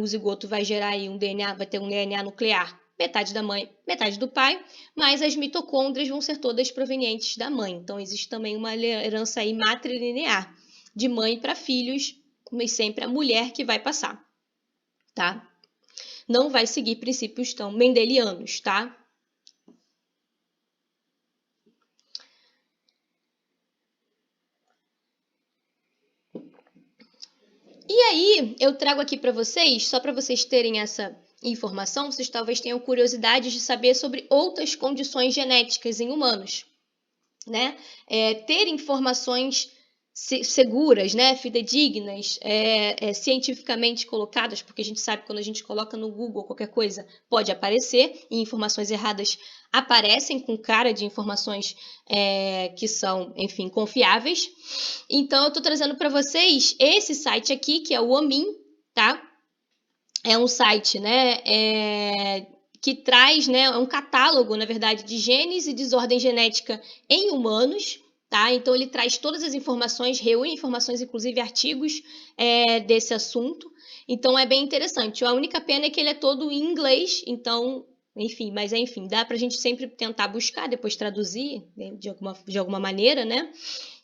o zigoto vai gerar aí um DNA, vai ter um DNA nuclear, metade da mãe, metade do pai, mas as mitocôndrias vão ser todas provenientes da mãe. Então existe também uma herança aí matrilinear, de mãe para filhos, mas sempre a mulher que vai passar, tá? Não vai seguir princípios tão mendelianos, tá? E aí, eu trago aqui para vocês, só para vocês terem essa informação, vocês talvez tenham curiosidade de saber sobre outras condições genéticas em humanos, né? Ter informações seguras, né, fidedignas, cientificamente colocadas, porque a gente sabe que quando a gente coloca no Google qualquer coisa pode aparecer, e informações erradas aparecem com cara de informações que são, enfim, confiáveis. Então, eu estou trazendo para vocês esse site aqui, que é o OMIM, tá? É um site, né, que traz, né, um catálogo, na verdade, de genes e desordem genética em humanos, tá? Então, ele traz todas as informações, reúne informações, inclusive artigos desse assunto. Então, é bem interessante. A única pena é que ele é todo em inglês, então, enfim, dá pra gente sempre tentar buscar, depois traduzir, né, de alguma maneira, né?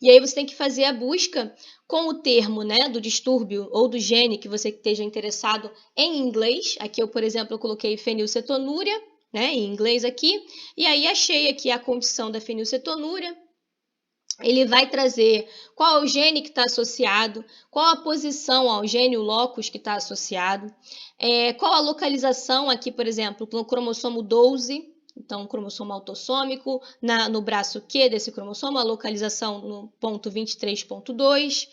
E aí você tem que fazer a busca com o termo, né, do distúrbio ou do gene que você esteja interessado em inglês. Aqui eu, por exemplo, eu coloquei fenilcetonúria, né, em inglês aqui, e aí achei aqui a condição da fenilcetonúria. Ele vai trazer qual é o gene que está associado, qual a posição ao gene, o locus que está associado, qual a localização aqui, por exemplo, no cromossomo 12, então, cromossomo autossômico, no braço Q desse cromossomo, a localização no ponto 23.2,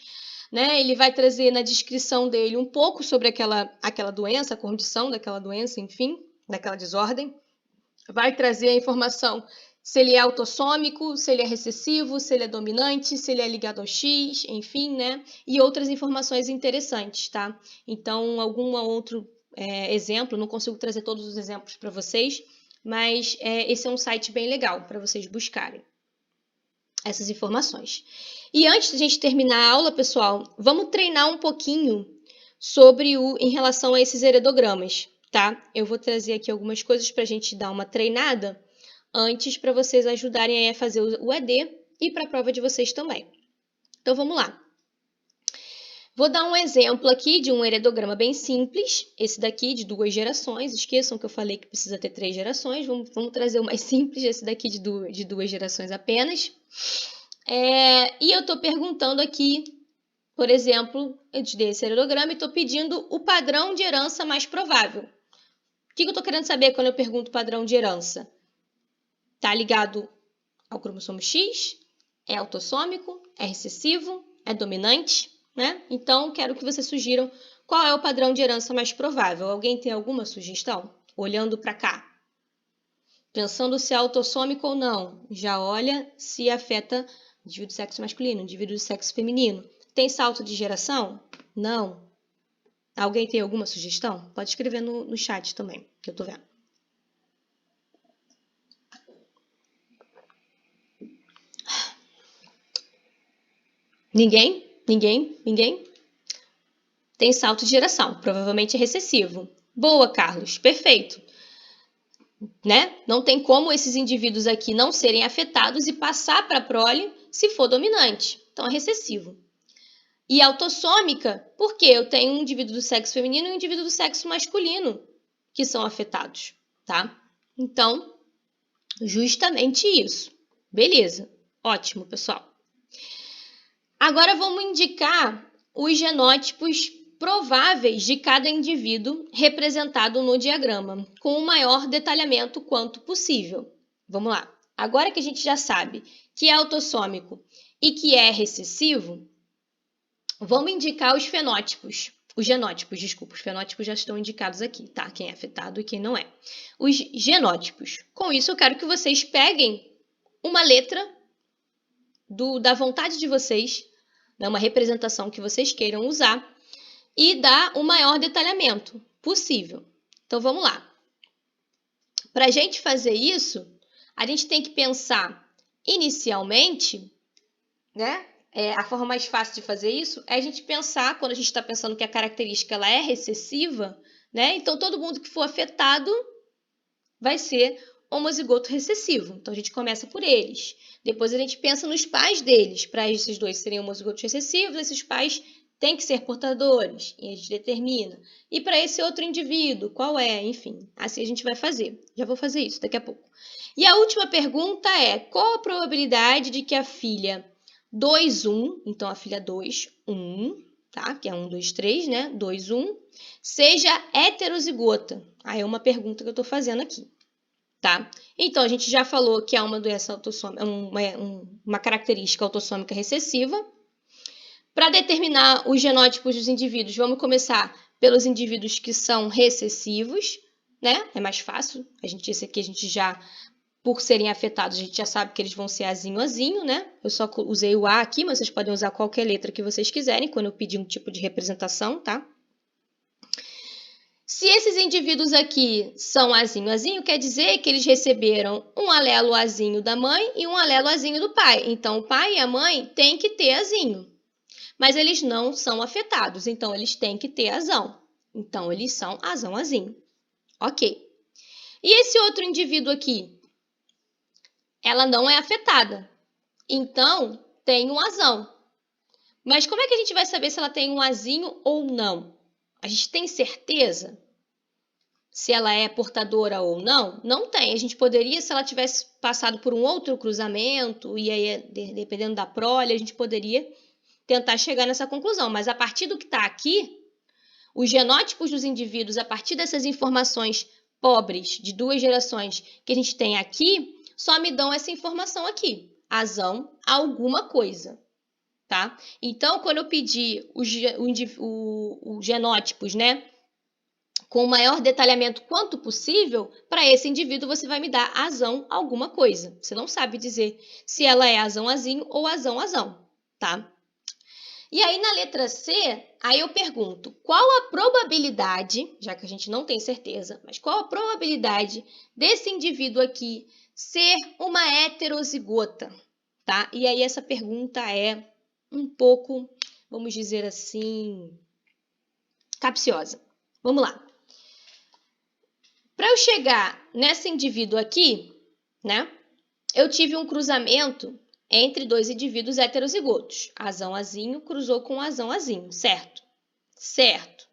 né? Ele vai trazer na descrição dele um pouco sobre aquela doença, a condição daquela doença, enfim, daquela desordem. Vai trazer a informação se ele é autossômico, se ele é recessivo, se ele é dominante, se ele é ligado ao X, enfim, né? E outras informações interessantes, tá? Então, algum outro exemplo, não consigo trazer todos os exemplos para vocês, mas esse é um site bem legal para vocês buscarem essas informações. E antes de a gente terminar a aula, pessoal, vamos treinar um pouquinho em relação a esses heredogramas, tá? Eu vou trazer aqui algumas coisas para a gente dar uma treinada antes para vocês ajudarem a fazer o ED e para a prova de vocês também. Então, vamos lá. Vou dar um exemplo aqui de um heredograma bem simples, esse daqui de 2 gerações, esqueçam que eu falei que precisa ter 3 gerações, vamos trazer o mais simples, esse daqui de 2 gerações apenas. E eu estou perguntando aqui Por exemplo, eu te dei esse heredograma e estou pedindo o padrão de herança mais provável. O que eu estou querendo saber quando eu pergunto padrão de herança? Está ligado ao cromossomo X? É autossômico? É recessivo? É dominante? Né? Então, quero que vocês sugiram qual é o padrão de herança mais provável. Alguém tem alguma sugestão? Olhando para cá. Pensando se é autossômico ou não. Já olha se afeta indivíduo do sexo masculino, indivíduo do sexo feminino. Tem salto de geração? Não. Alguém tem alguma sugestão? Pode escrever no chat também, que eu tô vendo. Ninguém? Tem salto de geração, provavelmente é recessivo. Boa, Carlos, perfeito. Né? Não tem como esses indivíduos aqui não serem afetados e passar para a prole se for dominante. Então é recessivo. E autossômica, porque eu tenho um indivíduo do sexo feminino e um indivíduo do sexo masculino que são afetados, tá? Então, justamente isso. Beleza. Ótimo, pessoal. Agora vamos indicar os genótipos prováveis de cada indivíduo representado no diagrama, com o maior detalhamento quanto possível. Vamos lá. Agora que a gente já sabe que é autossômico e que é recessivo, vamos indicar os fenótipos. Os genótipos, desculpa, os fenótipos já estão indicados aqui, tá? Quem é afetado e quem não é. Os genótipos. Com isso, eu quero que vocês peguem uma letra da vontade de vocês, né, uma representação que vocês queiram usar, e dar o maior detalhamento possível. Então, vamos lá. Para a gente fazer isso, a gente tem que pensar inicialmente, né? A forma mais fácil de fazer isso é a gente pensar, quando a gente está pensando que a característica ela é recessiva, né? Então, todo mundo que for afetado vai ser homozigoto recessivo. Então, a gente começa por eles. Depois, a gente pensa nos pais deles. Para esses dois serem homozigotos recessivos, esses pais têm que ser portadores. E a gente determina. E para esse outro indivíduo, qual é? Enfim, assim a gente vai fazer. Já vou fazer isso daqui a pouco. E a última pergunta é: qual a probabilidade de que a filha 2, 1, então a filha 2, 1, tá? Que é 1, 2, 3, né? 2, 1, seja heterozigota? Aí é uma pergunta que eu estou fazendo aqui, tá? Então, a gente já falou que é uma doença autossômica, uma característica autossômica recessiva. Para determinar os genótipos dos indivíduos, vamos começar pelos indivíduos que são recessivos, né? É mais fácil. Esse aqui a gente já, por serem afetados, a gente já sabe que eles vão ser azinho, azinho, né? Eu só usei o A aqui, mas vocês podem usar qualquer letra que vocês quiserem quando eu pedir um tipo de representação, tá? Se esses indivíduos aqui são azinho, azinho, quer dizer que eles receberam um alelo azinho da mãe e um alelo azinho do pai. Então, o pai e a mãe têm que ter azinho. Mas eles não são afetados, então eles têm que ter azão. Então, eles são azão, azinho. Ok. E esse outro indivíduo aqui? Ela não é afetada. Então, tem um azão. Mas como é que a gente vai saber se ela tem um azinho ou não? A gente tem certeza se ela é portadora ou não? Não tem. A gente poderia, se ela tivesse passado por um outro cruzamento, e aí, dependendo da prole, a gente poderia tentar chegar nessa conclusão. Mas a partir do que está aqui, os genótipos dos indivíduos, a partir dessas informações pobres de 2 gerações que a gente tem aqui, só me dão essa informação aqui. Azão, alguma coisa. Tá? Então, quando eu pedir os genótipos, né, com o maior detalhamento quanto possível, para esse indivíduo você vai me dar azão alguma coisa. Você não sabe dizer se ela é azão azinho ou azão azão, tá? E aí na letra C, aí eu pergunto, qual a probabilidade, já que a gente não tem certeza, mas qual a probabilidade desse indivíduo aqui ser uma heterozigota, tá? E aí essa pergunta é um pouco, vamos dizer assim, capciosa. Vamos lá. Para eu chegar nesse indivíduo aqui, né, eu tive um cruzamento entre 2 indivíduos heterozigotos. Azão azinho cruzou com azão azinho, certo? Certo.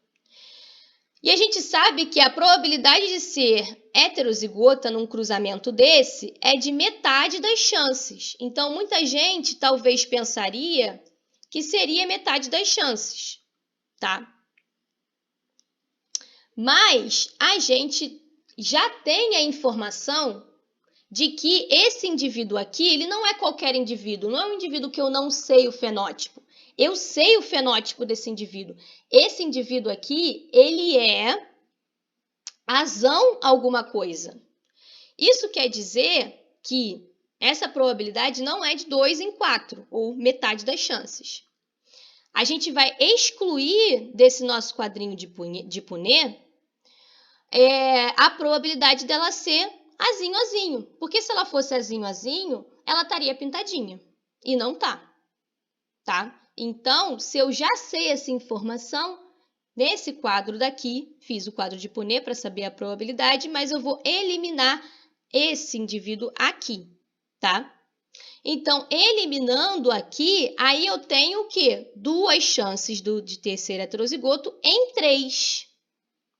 E a gente sabe que a probabilidade de ser heterozigota num cruzamento desse é de metade das chances. Então, muita gente talvez pensaria que seria metade das chances, tá? Mas a gente já tem a informação de que esse indivíduo aqui, ele não é qualquer indivíduo, não é um indivíduo que eu não sei o fenótipo. Eu sei o fenótipo desse indivíduo. Esse indivíduo aqui, ele é azão alguma coisa. Isso quer dizer que essa probabilidade não é de 2 em 4, ou metade das chances. A gente vai excluir desse nosso quadrinho de Punnett a probabilidade dela ser azinho, azinho. Porque se ela fosse azinho, azinho, ela estaria pintadinha. E não tá. Então, se eu já sei essa informação, nesse quadro daqui, fiz o quadro de Punnett para saber a probabilidade, mas eu vou eliminar esse indivíduo aqui, tá? Então, eliminando aqui, aí eu tenho o quê? 2 chances de ter ser heterozigoto em 3,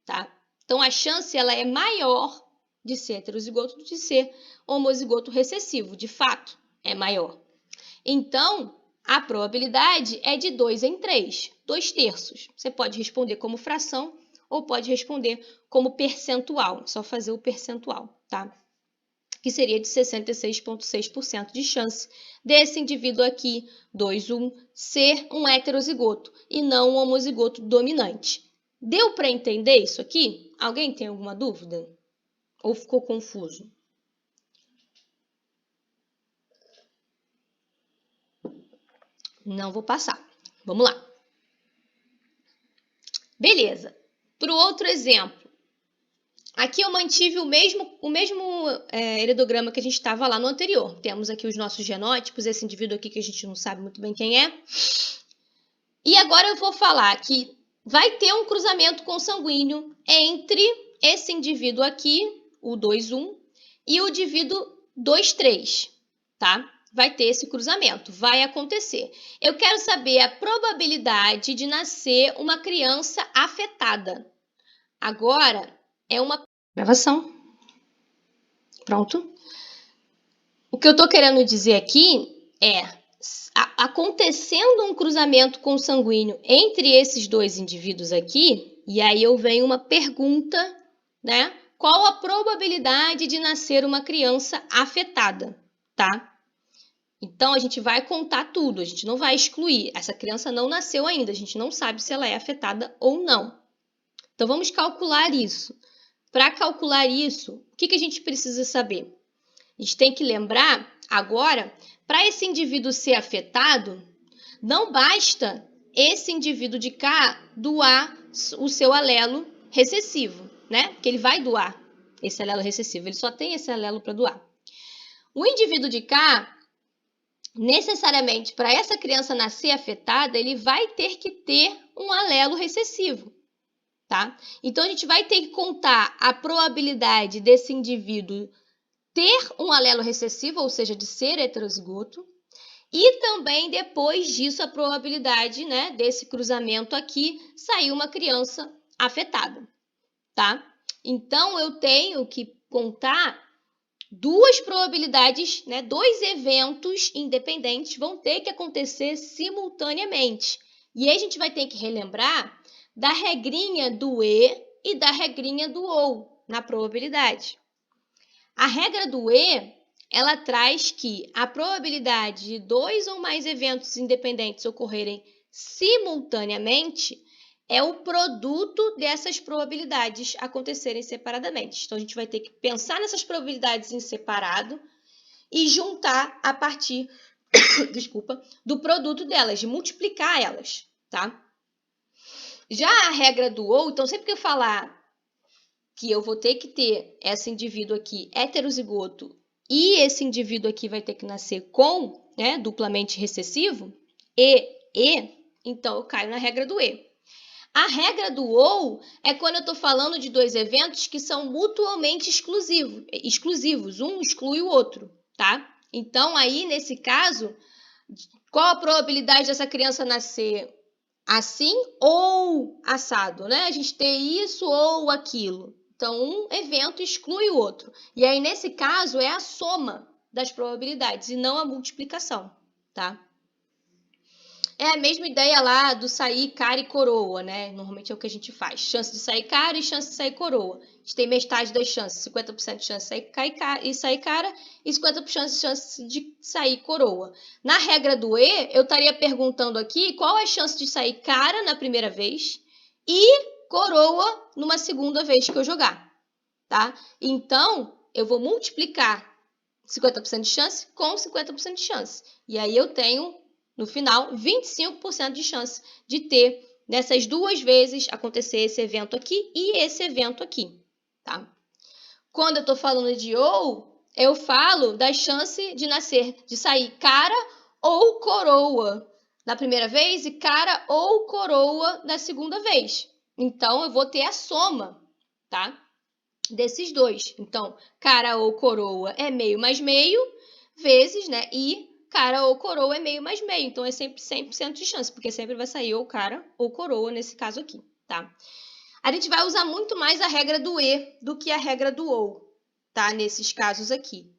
tá? Então, a chance ela é maior de ser heterozigoto do que de ser homozigoto recessivo, de fato, é maior. Então, a probabilidade é de 2 em 3, 2/3. Você pode responder como fração ou pode responder como percentual, é só fazer o percentual, tá? Que seria de 66,6% de chance desse indivíduo aqui, 2,1, ser um heterozigoto e não um homozigoto dominante. Deu para entender isso aqui? Alguém tem alguma dúvida? Ou ficou confuso? Não vou passar. Vamos lá. Beleza. Para o outro exemplo. Aqui eu mantive o mesmo heredograma que a gente estava lá no anterior. Temos aqui os nossos genótipos, esse indivíduo aqui que a gente não sabe muito bem quem é. E agora eu vou falar que vai ter um cruzamento consanguíneo entre esse indivíduo aqui, o 2,1, e o indivíduo 2,3, tá? Vai ter esse cruzamento, vai acontecer. Eu quero saber a probabilidade de nascer uma criança afetada. Agora é uma gravação. Pronto. O que eu estou querendo dizer aqui é, acontecendo um cruzamento consanguíneo entre esses dois indivíduos aqui, e aí eu venho uma pergunta, né? Qual a probabilidade de nascer uma criança afetada, tá? Então, a gente vai contar tudo, a gente não vai excluir. Essa criança não nasceu ainda, a gente não sabe se ela é afetada ou não. Então, vamos calcular isso. Para calcular isso, o que a gente precisa saber? A gente tem que lembrar, agora, para esse indivíduo ser afetado, não basta esse indivíduo de cá doar o seu alelo recessivo, né? Porque ele vai doar esse alelo recessivo, ele só tem esse alelo para doar. O indivíduo de cá, necessariamente, para essa criança nascer afetada, ele vai ter que ter um alelo recessivo, tá? Então, a gente vai ter que contar a probabilidade desse indivíduo ter um alelo recessivo, ou seja, de ser heterozigoto, e também, depois disso, a probabilidade, né, desse cruzamento aqui, sair uma criança afetada, tá? Então, eu tenho que contar duas probabilidades, né, 2 eventos independentes vão ter que acontecer simultaneamente. E aí a gente vai ter que relembrar da regrinha do e da regrinha do ou na probabilidade. A regra do e, ela traz que a probabilidade de 2 ou mais eventos independentes ocorrerem simultaneamente é o produto dessas probabilidades acontecerem separadamente. Então, a gente vai ter que pensar nessas probabilidades em separado e juntar a partir, desculpa, do produto delas, de multiplicar elas, tá? Já a regra do ou, então sempre que eu falar que eu vou ter que ter esse indivíduo aqui heterozigoto e esse indivíduo aqui vai ter que nascer com, né, duplamente recessivo, então eu caio na regra do e. A regra do ou é quando eu estou falando de 2 eventos que são mutuamente exclusivos, um exclui o outro, tá? Então, aí, nesse caso, qual a probabilidade dessa criança nascer assim ou assado, né? A gente ter isso ou aquilo. Então, um evento exclui o outro. E aí, nesse caso, é a soma das probabilidades e não a multiplicação, tá? É a mesma ideia lá do sair cara e coroa, né? Normalmente é o que a gente faz. Chance de sair cara e chance de sair coroa. A gente tem metade das chances, 50% de chance de sair cara e 50% de chance de sair coroa. Na regra do E, eu estaria perguntando aqui qual é a chance de sair cara na primeira vez e coroa numa segunda vez que eu jogar, tá? Então, eu vou multiplicar 50% de chance com 50% de chance. E aí eu tenho, no final, 25% de chance de ter, nessas duas vezes, acontecer esse evento aqui e esse evento aqui, tá? Quando eu estou falando de ou, eu falo da chance de nascer, de sair cara ou coroa na primeira vez e cara ou coroa na segunda vez. Então, eu vou ter a soma, tá? Desses dois. Então, cara ou coroa é meio mais meio, vezes, né? E cara ou coroa é meio mais meio. Então, é sempre 100% de chance, porque sempre vai sair ou cara ou coroa nesse caso aqui, tá? A gente vai usar muito mais a regra do E do que a regra do OU, tá? Nesses casos aqui.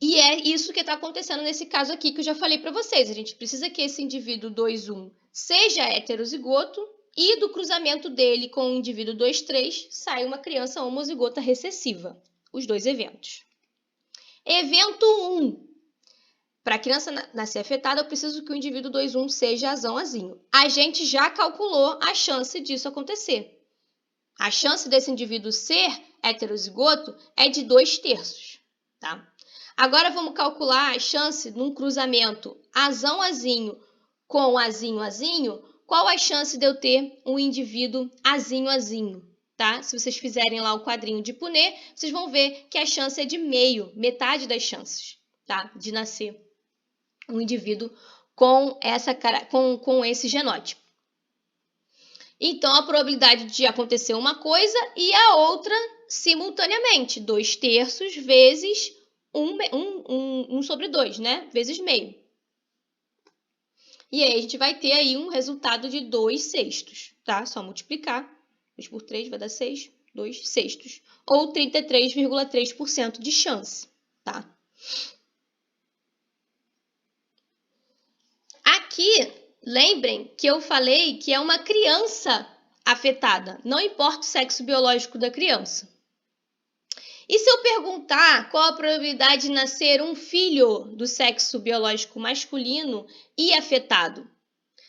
E é isso que está acontecendo nesse caso aqui que eu já falei para vocês. A gente precisa que esse indivíduo 2,1 seja heterozigoto e do cruzamento dele com o indivíduo 2,3 sai uma criança homozigota recessiva. Os dois eventos. Evento 1. Para a criança nascer afetada, eu preciso que o indivíduo 2,1 seja azão-azinho. A gente já calculou a chance disso acontecer. A chance desse indivíduo ser heterozigoto é de 2/3, tá? Agora vamos calcular a chance de um cruzamento azão-azinho com azinho-azinho. Qual a chance de eu ter um indivíduo azinho-azinho, tá? Se vocês fizerem lá o quadrinho de Punnett, vocês vão ver que a chance é de meio, metade das chances, tá? De nascer um indivíduo com esse genótipo. Então, a probabilidade de acontecer uma coisa e a outra simultaneamente. 2/3 vezes 1/2, né? Vezes meio. E aí, a gente vai ter aí um resultado de 2/6, tá? Só multiplicar. 2 por 3 vai dar 6, 2/6. Ou 33,3% de chance, tá? Aqui, lembrem que eu falei que é uma criança afetada, não importa o sexo biológico da criança. E se eu perguntar qual a probabilidade de nascer um filho do sexo biológico masculino e afetado?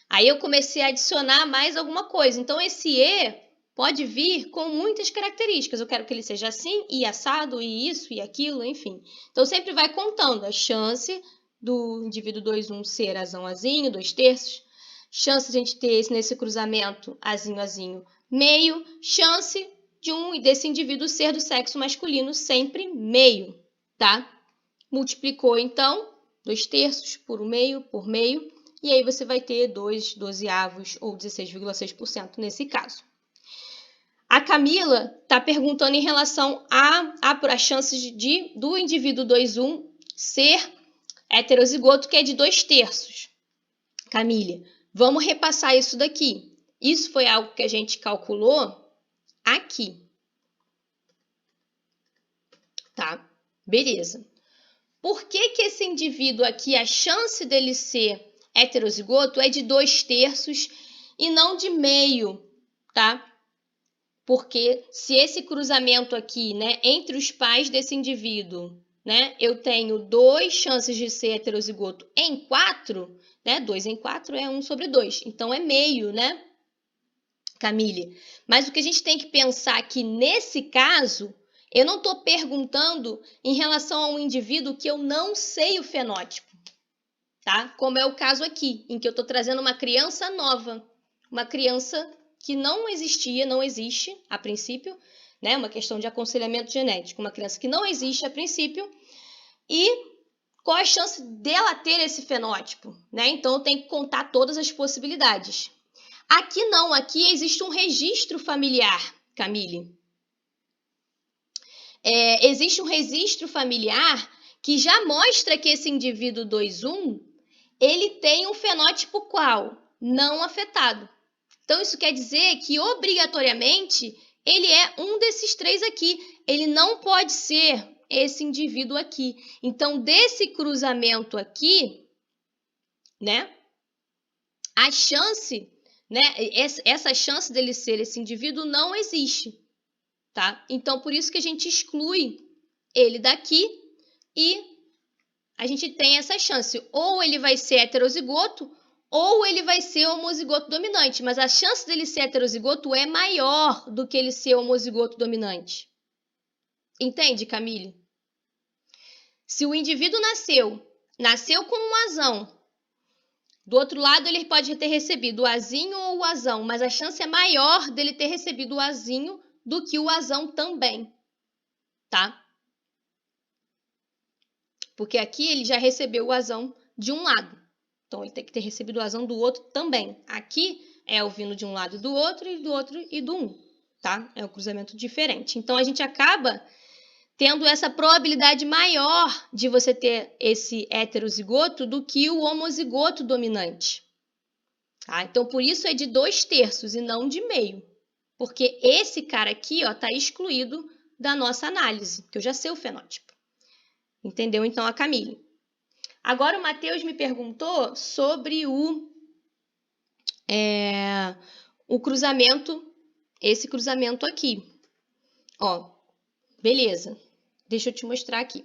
Aí eu comecei a adicionar mais alguma coisa. Então, esse E pode vir com muitas características. Eu quero que ele seja assim, e assado, e isso, e aquilo, enfim. Então, sempre vai contando a chance do indivíduo 2,1 ser azão-azinho, 2/3. Chance de a gente ter nesse cruzamento azinho-azinho meio. Chance desse indivíduo ser do sexo masculino sempre meio, tá? Multiplicou, então, 2/3 por meio, e aí você vai ter 2/12 ou 16,6% nesse caso. A Camila está perguntando em relação a chances do indivíduo 2,1 ser heterozigoto, que é de 2/3. Camila, vamos repassar isso daqui. Isso foi algo que a gente calculou aqui. Tá? Beleza. Por que esse indivíduo aqui, a chance dele ser heterozigoto é de 2/3 e não de meio, tá? Porque se esse cruzamento aqui, né, entre os pais desse indivíduo, né, eu tenho 2 chances de ser heterozigoto em 4, né? 2 em 4 é 1/2. Então, é meio, né, Camille? Mas o que a gente tem que pensar aqui nesse caso, eu não estou perguntando em relação a um indivíduo que eu não sei o fenótipo, tá? Como é o caso aqui, em que eu estou trazendo uma criança nova, uma criança que não existia, não existe a princípio, né? Uma questão de aconselhamento genético, uma criança que não existe a princípio, e qual a chance dela ter esse fenótipo, né? Então eu tenho que contar todas as possibilidades. Aqui não, aqui existe um registro familiar, Camille. Existe um registro familiar que já mostra que esse indivíduo 2,1 ele tem um fenótipo qual? Não afetado. Então, isso quer dizer que, obrigatoriamente, ele é um desses 3 aqui. Ele não pode ser esse indivíduo aqui. Então, desse cruzamento aqui, né? a chance, né, essa chance dele ser esse indivíduo não existe, tá? Então, por isso que a gente exclui ele daqui e a gente tem essa chance. Ou ele vai ser heterozigoto, ou ele vai ser homozigoto dominante. Mas a chance dele ser heterozigoto é maior do que ele ser homozigoto dominante. Entende, Camille? Se o indivíduo nasceu com um azão, do outro lado ele pode ter recebido o azinho ou o azão, mas a chance é maior dele ter recebido o azinho do que o azão também, tá? Porque aqui ele já recebeu o azão de um lado, então ele tem que ter recebido o azão do outro também. Aqui é o vindo de um lado e do outro e do um, tá? É um cruzamento diferente. Então a gente acaba tendo essa probabilidade maior de você ter esse heterozigoto do que o homozigoto dominante. Tá? Então, por isso é de 2/3 e não de meio. Porque esse cara aqui está excluído da nossa análise, porque eu já sei o fenótipo. Entendeu, então, a Camille? Agora, o Matheus me perguntou sobre o cruzamento, esse cruzamento aqui. Ó, beleza. Deixa eu te mostrar aqui.